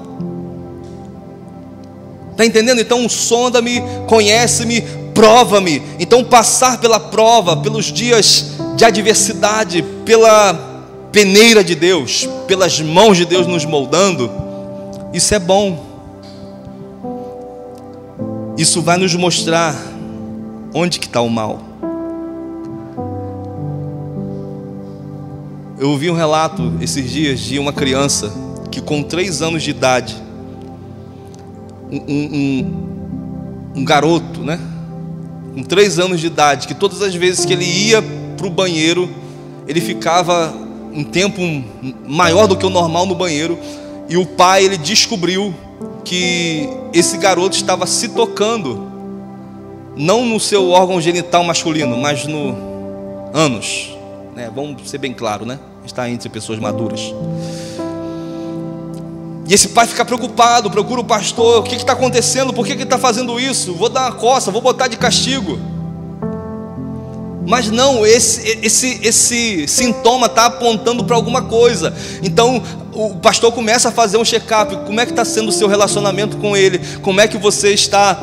Está entendendo? Então sonda-me, conhece-me, prova-me. Então passar pela prova, pelos dias de adversidade, pela peneira de Deus, pelas mãos de Deus nos moldando, isso é bom. Isso vai nos mostrar onde que está o mal. Eu ouvi um relato esses dias de uma criança que com 3 anos de idade, um garoto, né? Com 3 anos de idade, que todas as vezes que ele ia para o banheiro, ele ficava um tempo maior do que o normal no banheiro, e o pai, ele descobriu que esse garoto estava se tocando, não no seu órgão genital masculino, mas no ânus, né? Vamos ser bem claro, né? Está entre pessoas maduras. E esse pai fica preocupado, procura o pastor: o que está acontecendo? Por que ele está fazendo isso? Vou dar uma coça, vou botar de castigo. Mas não, esse sintoma está apontando para alguma coisa. Então o pastor começa a fazer um check-up. Como é que está sendo o seu relacionamento com ele? Como é que você está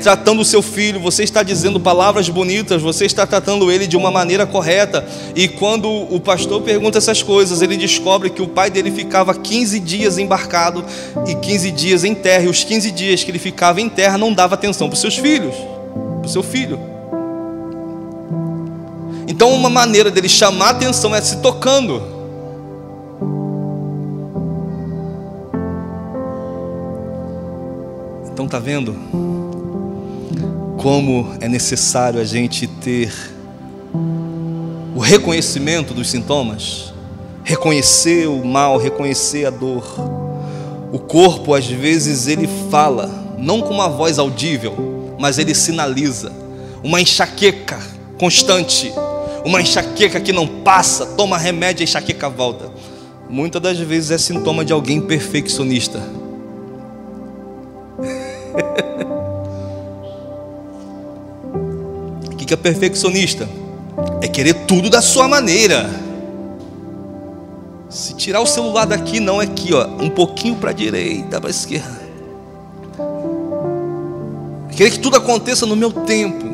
tratando o seu filho? Você está dizendo palavras bonitas? Você está tratando ele de uma maneira correta? E quando o pastor pergunta essas coisas, ele descobre que o pai dele ficava 15 dias embarcado e 15 dias em terra. E os 15 dias que ele ficava em terra não dava atenção para os seus filhos, para o seu filho. Então uma maneira dele chamar a atenção é se tocando. Então está vendo como é necessário a gente ter o reconhecimento dos sintomas, reconhecer o mal, reconhecer a dor. O corpo às vezes ele fala, não com uma voz audível, mas ele sinaliza. Uma enxaqueca constante, uma enxaqueca que não passa, toma remédio, a enxaqueca volta. Muitas das vezes é sintoma de alguém perfeccionista. O que é perfeccionista? É querer tudo da sua maneira. Se tirar o celular daqui, não é aqui, ó, um pouquinho para a direita, para a esquerda. É querer que tudo aconteça no meu tempo.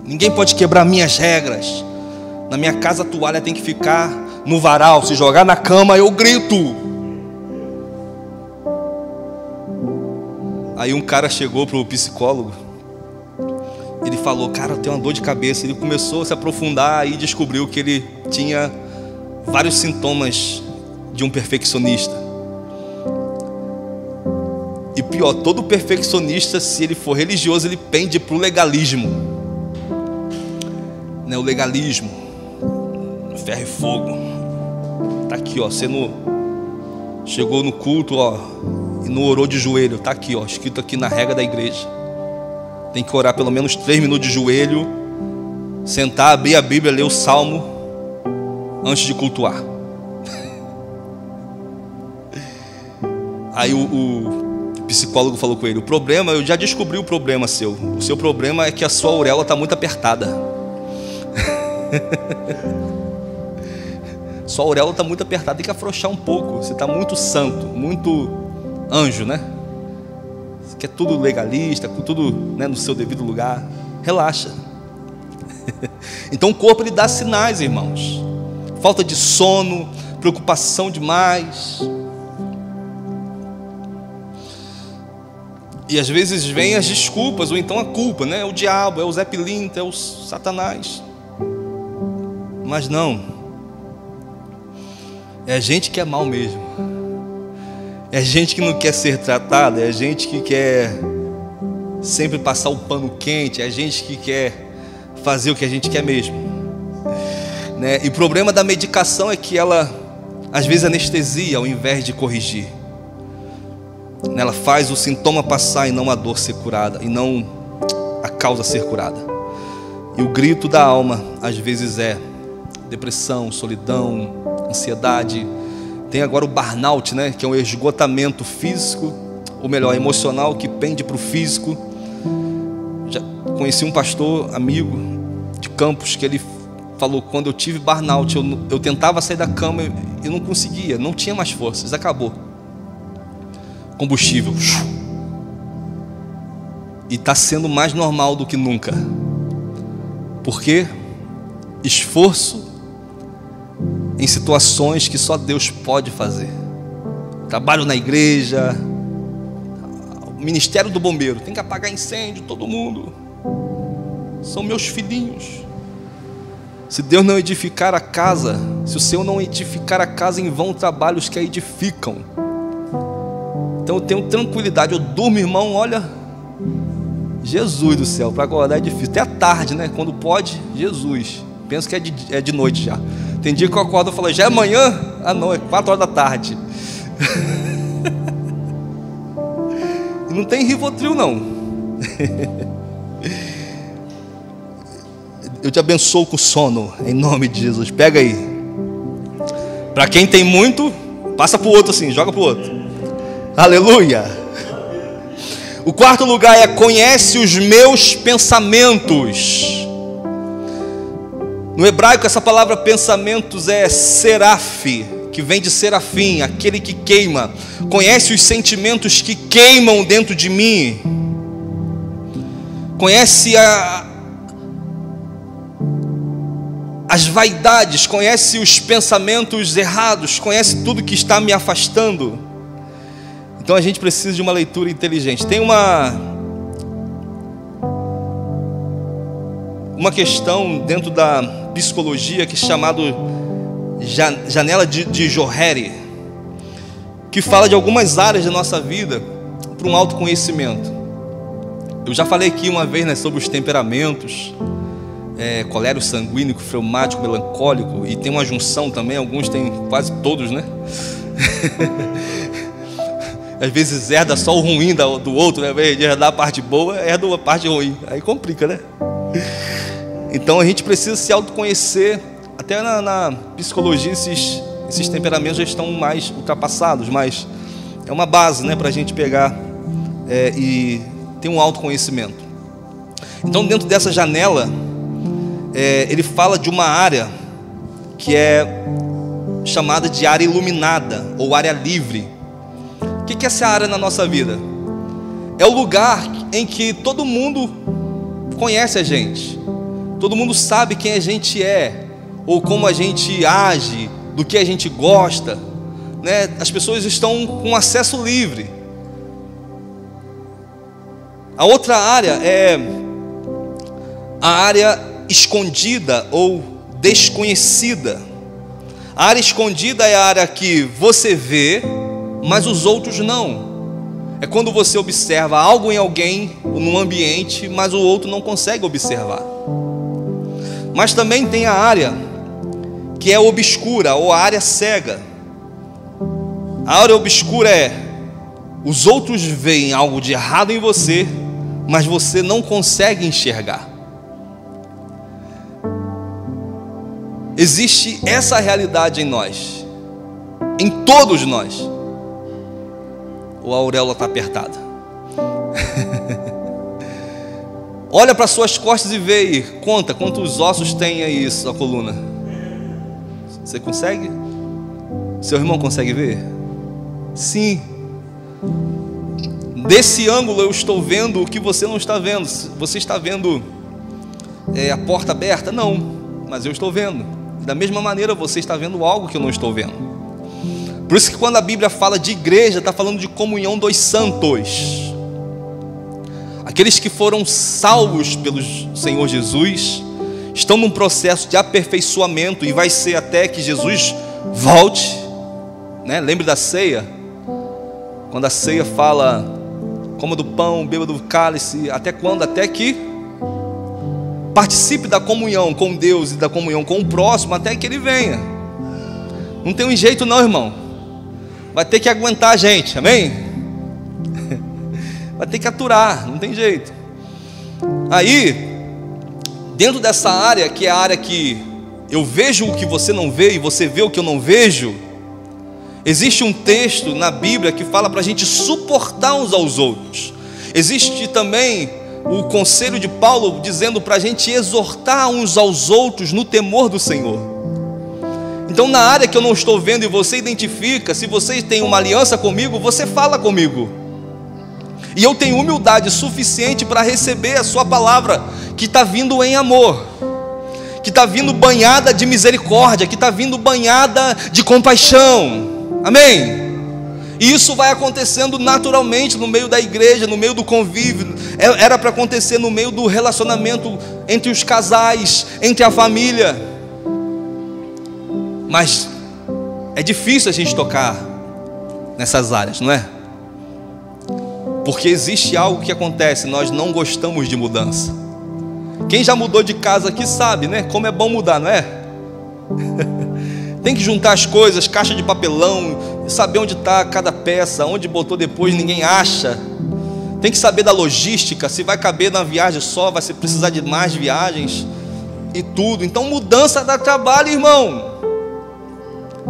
Ninguém pode quebrar minhas regras. Na minha casa a toalha tem que ficar no varal. Se jogar na cama eu grito. Aí um cara chegou para o psicólogo. Ele falou: cara, eu tenho uma dor de cabeça. Ele começou a se aprofundar e descobriu que ele tinha vários sintomas de um perfeccionista. E pior, todo perfeccionista, se ele for religioso, ele pende para o legalismo. O legalismo, ferro e fogo. Tá aqui, ó. Você chegou no culto, ó, e não orou de joelho. Tá aqui, ó, escrito aqui na regra da igreja. Tem que orar pelo menos 3 minutos de joelho, sentar, abrir a Bíblia, ler o Salmo antes de cultuar. Aí o psicólogo falou com ele: o problema, eu já descobri o problema seu. O seu problema é que a sua auréola está muito apertada. Sua auréola está muito apertada, tem que afrouxar um pouco. Você está muito santo, muito anjo, né? Você quer tudo legalista, tudo, né, no seu devido lugar. Relaxa. Então o corpo ele dá sinais, irmãos. Falta de sono, preocupação demais. E às vezes vem as desculpas, ou então a culpa, né? É o diabo, é o Zé Pilintra, é o Satanás. Mas não. É a gente que é mal mesmo. É a gente que não quer ser tratado, é a gente que quer sempre passar o pano quente, é a gente que quer fazer o que a gente quer mesmo, né? E o problema da medicação é que ela às vezes anestesia ao invés de corrigir. Ela faz o sintoma passar e não a dor ser curada, e não a causa ser curada. E o grito da alma às vezes é depressão, solidão, ansiedade. Tem agora o burnout, né? Que é um esgotamento físico, ou melhor, emocional, que pende para o físico. Já conheci um pastor amigo de Campos que ele falou: quando eu tive burnout, eu tentava sair da cama e não conseguia, não tinha mais forças, acabou combustível. E está sendo mais normal do que nunca. Por quê? Esforço em situações que só Deus pode fazer. Trabalho na igreja, o ministério do bombeiro, tem que apagar incêndio, todo mundo. São meus filhinhos. Se Deus não edificar a casa, se o Senhor não edificar a casa, em vão trabalhos que a edificam. Então eu tenho tranquilidade, eu durmo, irmão, olha, Jesus do céu, para acordar é difícil, até à tarde, né, quando pode, Jesus, penso que é de noite já. Tem dia que eu acordo e falo: já é amanhã? Ah não, é 4 horas da tarde. E não tem Rivotril não. Eu te abençoo com sono, em nome de Jesus. Pega aí. Para quem tem muito, passa para o outro assim, joga para o outro. Aleluia. O quarto lugar é: conhece os meus pensamentos. No hebraico, essa palavra pensamentos é seraf, que vem de serafim, aquele que queima. Conhece os sentimentos que queimam dentro de mim. Conhece as vaidades, conhece os pensamentos errados, conhece tudo que está me afastando. Então a gente precisa de uma leitura inteligente. Tem uma questão dentro da psicologia que é chamado janela de Johari, que fala de algumas áreas da nossa vida para um autoconhecimento. Eu já falei aqui uma vez, né, sobre os temperamentos, colérico, sanguíneo, fleumático, melancólico, e tem uma junção também, alguns têm, quase todos, né? Às vezes herda só o ruim do outro, né? Ao invés de herdar a parte boa, herda a parte ruim, aí complica, né? Então a gente precisa se autoconhecer. Até na psicologia esses temperamentos já estão mais ultrapassados, mas é uma base, né, para a gente pegar e ter um autoconhecimento. Então dentro dessa janela, ele fala de uma área que é chamada de área iluminada ou área livre. O que é essa área na nossa vida? É o lugar em que todo mundo conhece a gente, todo mundo sabe quem a gente é, ou como a gente age, do que a gente gosta, né? As pessoas estão com acesso livre. A outra área é a área escondida ou desconhecida. A área escondida é a área que você vê, mas os outros não. É quando você observa algo em alguém, num ambiente, mas o outro não consegue observar. Mas também tem a área que é obscura, ou a área cega. A área obscura é: os outros veem algo de errado em você, mas você não consegue enxergar. Existe essa realidade em nós, em todos nós. Ou a auréola está apertada? Olha para suas costas e vê aí, conta quantos ossos tem aí sua coluna. Você consegue? Seu irmão consegue ver? Sim. Desse ângulo eu estou vendo o que você não está vendo. Você está vendo a porta aberta? Não, mas eu estou vendo. Da mesma maneira você está vendo algo que eu não estou vendo. Por isso que quando a Bíblia fala de igreja, está falando de comunhão dos santos. Aqueles que foram salvos pelo Senhor Jesus estão num processo de aperfeiçoamento, e vai ser até que Jesus volte, né? Lembre da ceia, quando a ceia fala: coma do pão, beba do cálice. Até quando? Até que participe da comunhão com Deus e da comunhão com o próximo, até que Ele venha. Não tem um jeito não, irmão. Vai ter que aguentar a gente, amém? Vai ter que aturar, não tem jeito. Aí, dentro dessa área, que é a área que eu vejo o que você não vê e você vê o que eu não vejo, existe um texto na Bíblia que fala para a gente suportar uns aos outros. Existe também o conselho de Paulo dizendo para a gente exortar uns aos outros no temor do Senhor. Então, na área que eu não estou vendo e você identifica, se você tem uma aliança comigo, você fala comigo. E eu tenho humildade suficiente para receber a sua palavra, que está vindo em amor, que está vindo banhada de misericórdia, que está vindo banhada de compaixão, amém? E isso vai acontecendo naturalmente no meio da igreja, no meio do convívio. Era para acontecer no meio do relacionamento entre os casais, entre a família. Mas é difícil a gente tocar nessas áreas, não é? Porque existe algo que acontece, nós não gostamos de mudança. Quem já mudou de casa aqui sabe, né? Como é bom mudar, não é? Tem que juntar as coisas, caixa de papelão, saber onde está cada peça, onde botou depois ninguém acha. Tem que saber da logística, se vai caber na viagem só, vai precisar de mais viagens e tudo. Então mudança dá trabalho, irmão.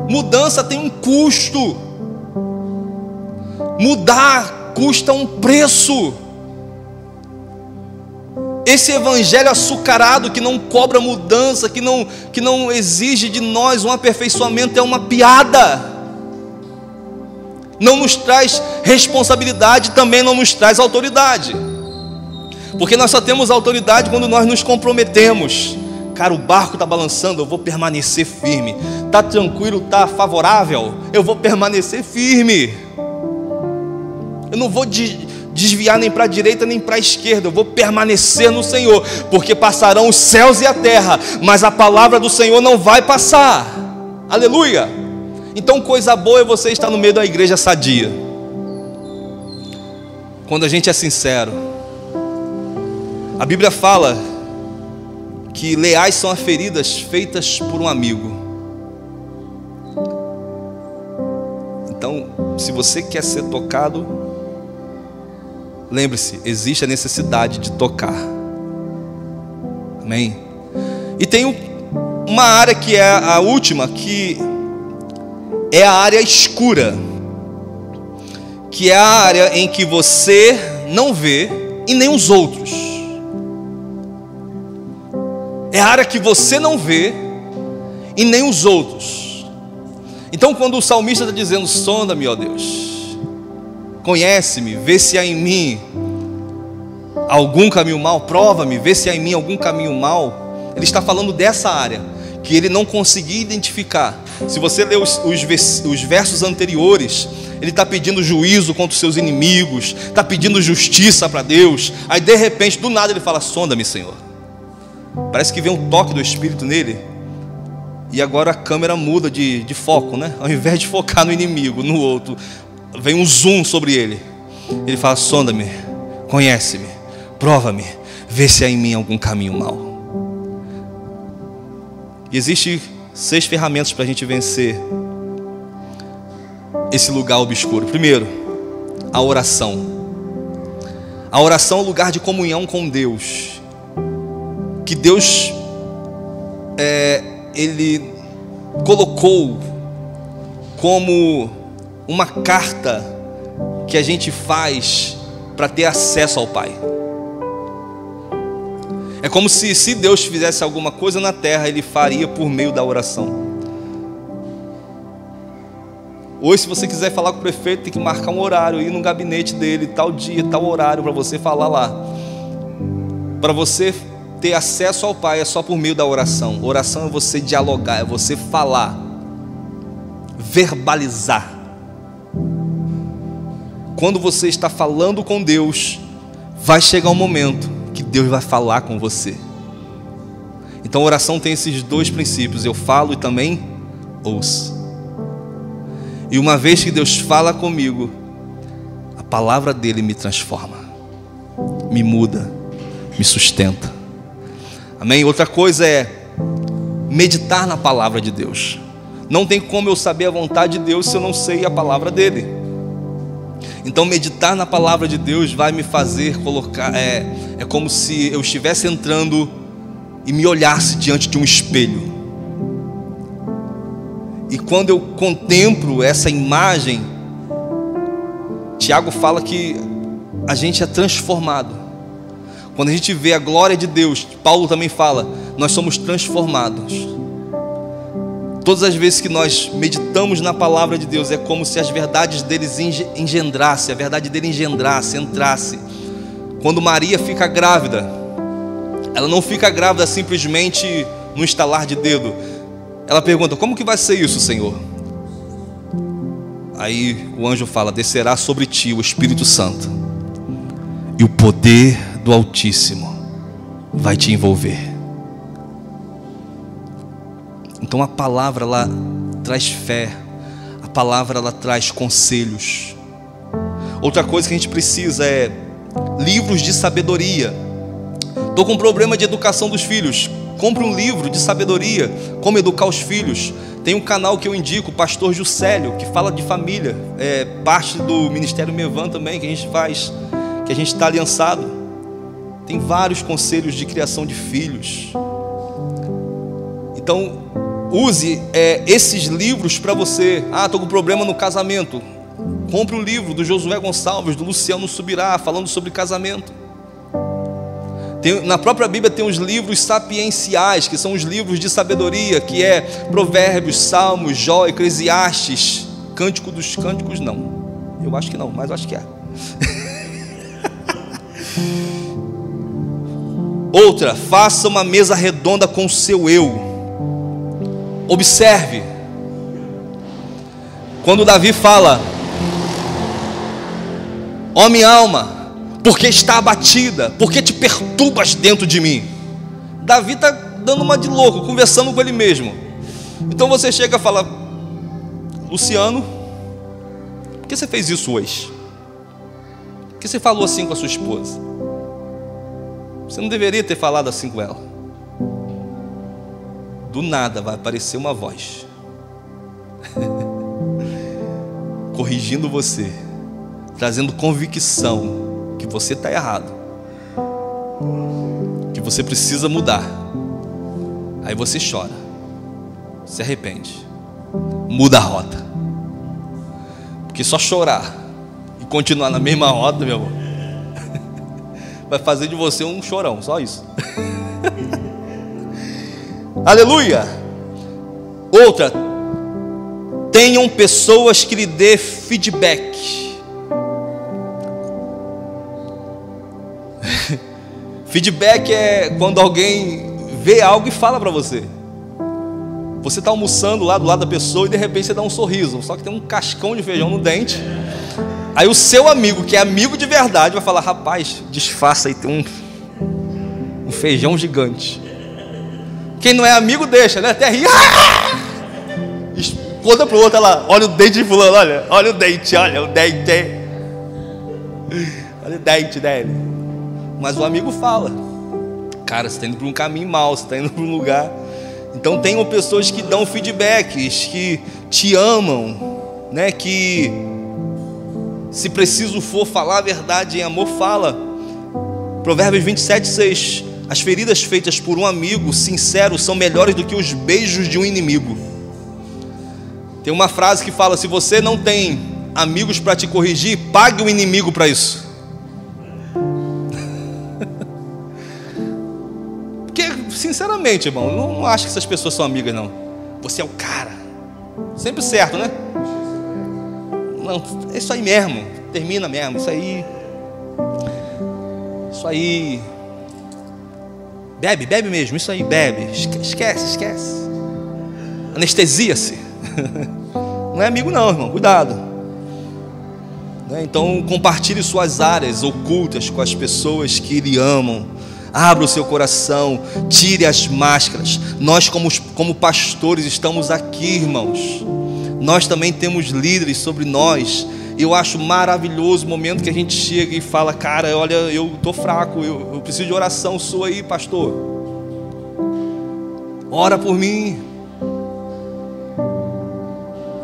Mudança tem um custo. Mudar custa um preço. Esse evangelho açucarado que não cobra mudança, que não exige de nós um aperfeiçoamento, é uma piada. Não nos traz responsabilidade, também não nos traz autoridade. Porque nós só temos autoridade quando nós nos comprometemos. Cara, o barco está balançando, eu vou permanecer firme. Está tranquilo, está favorável, eu vou permanecer firme. Eu não vou desviar nem para a direita nem para a esquerda, eu vou permanecer no Senhor. Porque passarão os céus e a terra, mas a palavra do Senhor não vai passar. Aleluia. Então coisa boa é você estar no meio da igreja sadia, quando a gente é sincero. A Bíblia fala que leais são as feridas feitas por um amigo. Então, se você quer ser tocado, lembre-se, existe a necessidade de tocar. Amém? E tem uma área que é a última, que é a área escura, que é a área em que você não vê e nem os outros. É a área que você não vê e nem os outros. Então, quando o salmista está dizendo: sonda-me, ó Deus, conhece-me, vê se há em mim algum caminho mau, prova-me, vê se há em mim algum caminho mau. Ele está falando dessa área que ele não conseguia identificar. Se você ler os versos anteriores, ele está pedindo juízo contra os seus inimigos, está pedindo justiça para Deus. Aí de repente, do nada, ele fala: sonda-me, Senhor. Parece que vem um toque do Espírito nele, e agora a câmera muda de foco, né? Ao invés de focar no inimigo, no outro, vem um zoom sobre ele. Ele fala: sonda-me, conhece-me, prova-me, vê se há em mim algum caminho mau. E existem 6 ferramentas para a gente vencer esse lugar obscuro. Primeiro, a oração. A oração é um lugar de comunhão com Deus, que Deus Ele colocou como uma carta que a gente faz para ter acesso ao Pai. É como se Deus fizesse alguma coisa na terra, Ele faria por meio da oração. Hoje, se você quiser falar com o prefeito, tem que marcar um horário, ir no gabinete dele, tal dia, tal horário, para você falar lá. Para você ter acesso ao Pai é só por meio da oração. Oração é você dialogar, é você falar, verbalizar. Quando você está falando com Deus, vai chegar um momento que Deus vai falar com você. Então a oração tem esses dois princípios: eu falo e também ouço. E uma vez que Deus fala comigo, a palavra dele me transforma, me muda, me sustenta. Amém? Outra coisa é meditar na palavra de Deus. Não tem como eu saber a vontade de Deus se eu não sei a palavra dele. Então meditar na palavra de Deus vai me fazer colocar, é como se eu estivesse entrando e me olhasse diante de um espelho. E quando eu contemplo essa imagem, Tiago fala que a gente é transformado. Quando a gente vê a glória de Deus, Paulo também fala, nós somos transformados. Todas as vezes que nós meditamos na palavra de Deus, é como se as verdades deles engendrassem, a verdade dele engendrasse, entrasse. Quando Maria fica grávida, ela não fica grávida simplesmente no estalar de dedo. Ela pergunta, como que vai ser isso, Senhor? Aí o anjo fala, descerá sobre ti o Espírito Santo, e o poder do Altíssimo vai te envolver. Então a palavra ela traz fé, a palavra ela traz conselhos. Outra coisa que a gente precisa é livros de sabedoria. Estou com um problema de educação dos filhos. Compre um livro de sabedoria, como educar os filhos. Tem um canal que eu indico, o pastor Juscelio, que fala de família. É parte do Ministério Mevan também, que a gente faz, que a gente está aliançado. Tem vários conselhos de criação de filhos. Então, use esses livros para você. Estou com problema no casamento. Compre um livro do Josué Gonçalves, do Luciano Subirá, falando sobre casamento. Na própria Bíblia tem os livros sapienciais, que são os livros de sabedoria, que é Provérbios, Salmos, Jó, Eclesiastes, Cântico dos Cânticos, não. Eu acho que não, mas eu acho que é. Outra, faça uma mesa redonda com o seu eu. Observe. Quando Davi fala, ó minha alma, porque está abatida, porque te perturbas dentro de mim. Davi está dando uma de louco, conversando com ele mesmo. Então você chega e fala, Luciano, por que você fez isso hoje? Por que você falou assim com a sua esposa? Você não deveria ter falado assim com ela. Do nada vai aparecer uma voz corrigindo você, trazendo convicção que você está errado, que você precisa mudar. Aí você chora, se arrepende, muda a rota. Porque só chorar e continuar na mesma rota, meu amor, vai fazer de você um chorão, só isso. Aleluia. Outra, tenham pessoas que lhe dê feedback. Feedback é quando alguém vê algo e fala para você. Você está almoçando lá do lado da pessoa e de repente você dá um sorriso, só que tem um cascão de feijão no dente. Aí o seu amigo, que é amigo de verdade, vai falar, rapaz, disfarça aí, tem um feijão gigante. Quem não é amigo deixa, né? Até ri. Conta pro outro, lá, olha o dente de fulano, olha o dente. Olha o dente dele. Mas o amigo fala, cara, você está indo para um caminho mau, você está indo para um lugar. Então tenham pessoas que dão feedbacks, que te amam, né? Que se preciso for falar a verdade em amor, fala. Provérbios 27:6. As feridas feitas por um amigo sincero são melhores do que os beijos de um inimigo. Tem uma frase que fala, se você não tem amigos para te corrigir, pague o inimigo para isso. Sinceramente, irmão, não acho que essas pessoas são amigas, não. Você é o cara, sempre certo, né? Não, é isso aí mesmo, termina mesmo, isso aí, bebe mesmo, isso aí, bebe, esquece, anestesia-se. Não é amigo não, irmão, cuidado. né? Então compartilhe suas áreas ocultas com as pessoas que lhe amam. Abra o seu coração, tire as máscaras. Nós como pastores estamos aqui, irmãos. Nós também temos líderes sobre nós. Eu acho maravilhoso o momento que a gente chega e fala: cara, olha, eu estou fraco, eu preciso de oração sua aí, pastor. Ora por mim.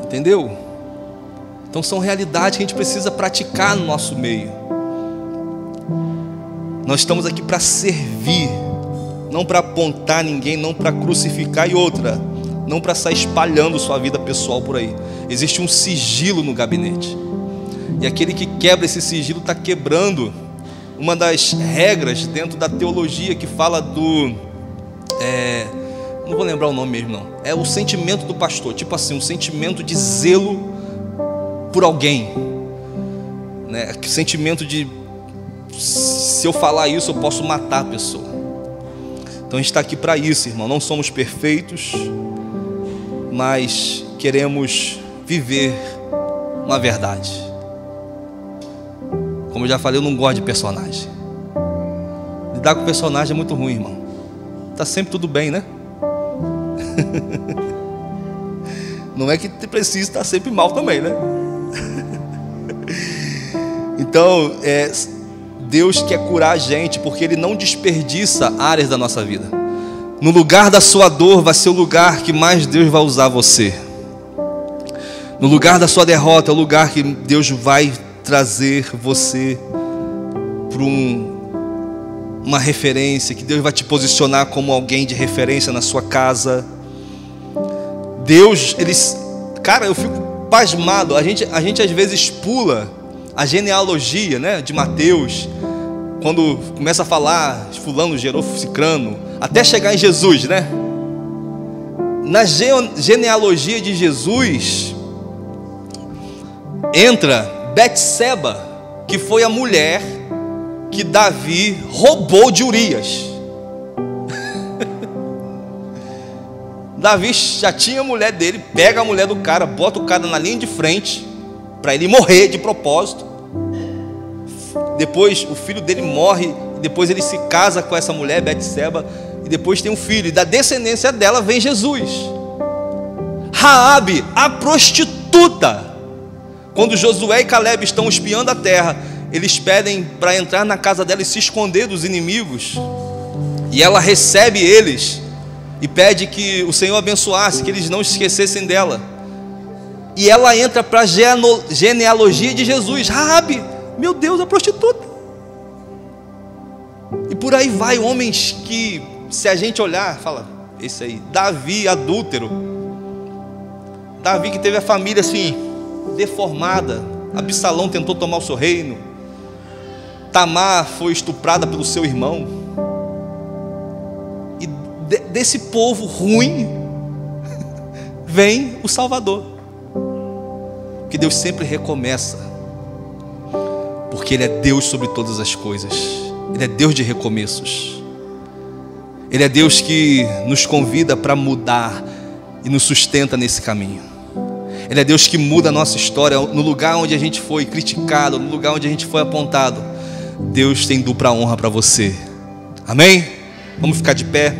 Entendeu? Então são realidades que a gente precisa praticar no nosso meio. Nós estamos aqui para servir, não para apontar ninguém, não para crucificar, e outra, não para sair espalhando sua vida pessoal por aí. Existe um sigilo no gabinete, e aquele que quebra esse sigilo está quebrando uma das regras dentro da teologia que fala do... não vou lembrar o nome mesmo não. É o sentimento do pastor, tipo assim, um sentimento de zelo por alguém, né? O sentimento de... se eu falar isso, eu posso matar a pessoa. Então a gente está aqui para isso, irmão. Não somos perfeitos, mas queremos viver uma verdade. Como eu já falei, eu não gosto de personagem. Lidar com personagem é muito ruim, irmão. Está sempre tudo bem, né? Não é que precisa estar sempre mal também, né? Então, Deus quer curar a gente, porque Ele não desperdiça áreas da nossa vida. No lugar da sua dor vai ser o lugar que mais Deus vai usar você. No lugar da sua derrota é o lugar que Deus vai trazer você para uma referência, que Deus vai te posicionar como alguém de referência na sua casa. Deus, cara, eu fico pasmado. A gente às vezes pula a genealogia, né, de Mateus, quando começa a falar fulano gerou cicrano, até chegar em Jesus, né? Na genealogia de Jesus entra Betseba, que foi a mulher que Davi roubou de Urias. Davi já tinha a mulher dele, pega a mulher do cara, bota o cara na linha de frente para ele morrer de propósito. Depois o filho dele morre, depois ele se casa com essa mulher, Betseba, e depois tem um filho, e da descendência dela vem Jesus. Raabe, a prostituta, quando Josué e Caleb estão espiando a terra, eles pedem para entrar na casa dela e se esconder dos inimigos, e ela recebe eles e pede que o Senhor abençoasse, que eles não esquecessem dela. E ela entra para a genealogia de Jesus. Raabe, meu Deus, a prostituta. E por aí vai, homens que, se a gente olhar, fala, esse aí, Davi, adúltero. Davi que teve a família assim, deformada. Absalão tentou tomar o seu reino. Tamar foi estuprada pelo seu irmão. E desse povo ruim vem o Salvador. Que Deus sempre recomeça, porque Ele é Deus sobre todas as coisas. Ele é Deus de recomeços. Ele é Deus que nos convida para mudar e nos sustenta nesse caminho. Ele é Deus que muda a nossa história. No lugar onde a gente foi criticado, no lugar onde a gente foi apontado, Deus tem dupla honra para você. Amém? Vamos ficar de pé.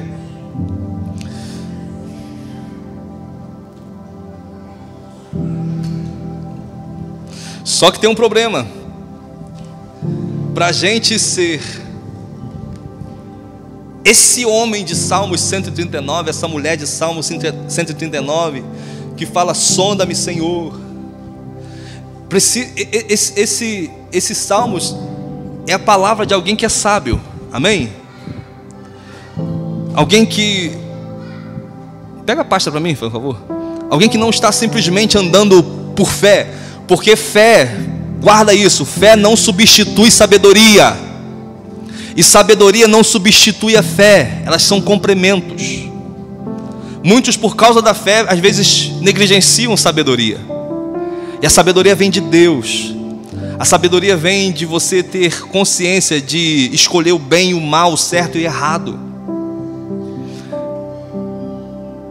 Só que tem um problema. Para a gente ser esse homem de Salmos 139, essa mulher de Salmos 139, que fala, sonda-me, Senhor. Esses salmos é a palavra de alguém que é sábio. Amém? Alguém que... Pega a pasta para mim, por favor. Alguém que não está simplesmente andando por fé. Porque fé, guarda isso, fé não substitui sabedoria. E sabedoria não substitui a fé. Elas são complementos. Muitos, por causa da fé, às vezes negligenciam sabedoria. E a sabedoria vem de Deus. A sabedoria vem de você ter consciência de escolher o bem e o mal, o certo e o errado.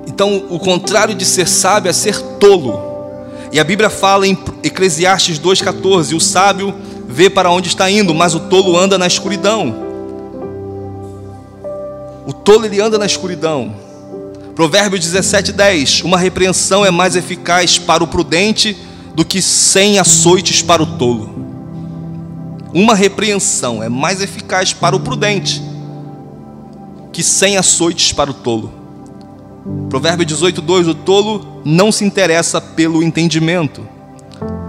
Então, o contrário de ser sábio é ser tolo. E a Bíblia fala em Eclesiastes 2,14: o sábio vê para onde está indo, mas o tolo anda na escuridão. O tolo, ele anda na escuridão. Provérbios 17:10: uma repreensão é mais eficaz para o prudente do que 100 açoites para o tolo. Uma repreensão é mais eficaz para o prudente que 100 açoites para o tolo. Provérbios 18:2: o tolo não se interessa pelo entendimento,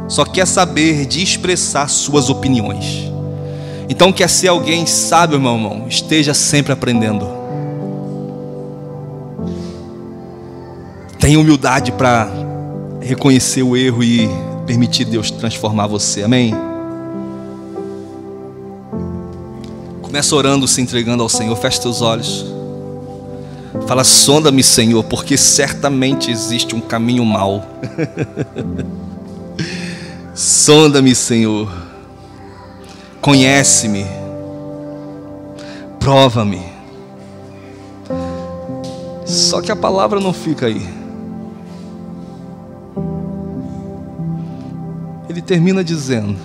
só quer saber de expressar suas opiniões. Então, quer ser alguém sábio, meu irmão, esteja sempre aprendendo. Tenha humildade para reconhecer o erro e permitir Deus transformar você, amém? Começa orando, se entregando ao Senhor. Feche teus olhos. Fala: sonda-me, Senhor, porque certamente existe um caminho mau. Sonda-me, Senhor. Conhece-me. Prova-me. Só que a palavra não fica aí. Ele termina dizendo: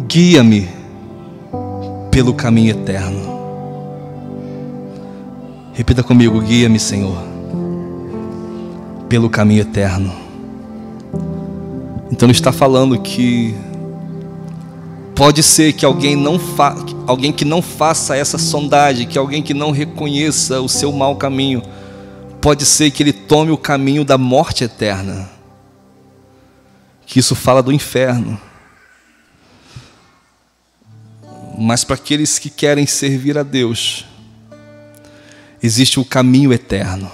guia-me pelo caminho eterno. Repita comigo: guia-me, Senhor, pelo caminho eterno. Então ele está falando que pode ser que alguém que não faça essa sondagem, que alguém que não reconheça o seu mau caminho, pode ser que ele tome o caminho da morte eterna, que isso fala do inferno. Mas para aqueles que querem servir a Deus, existe o caminho eterno.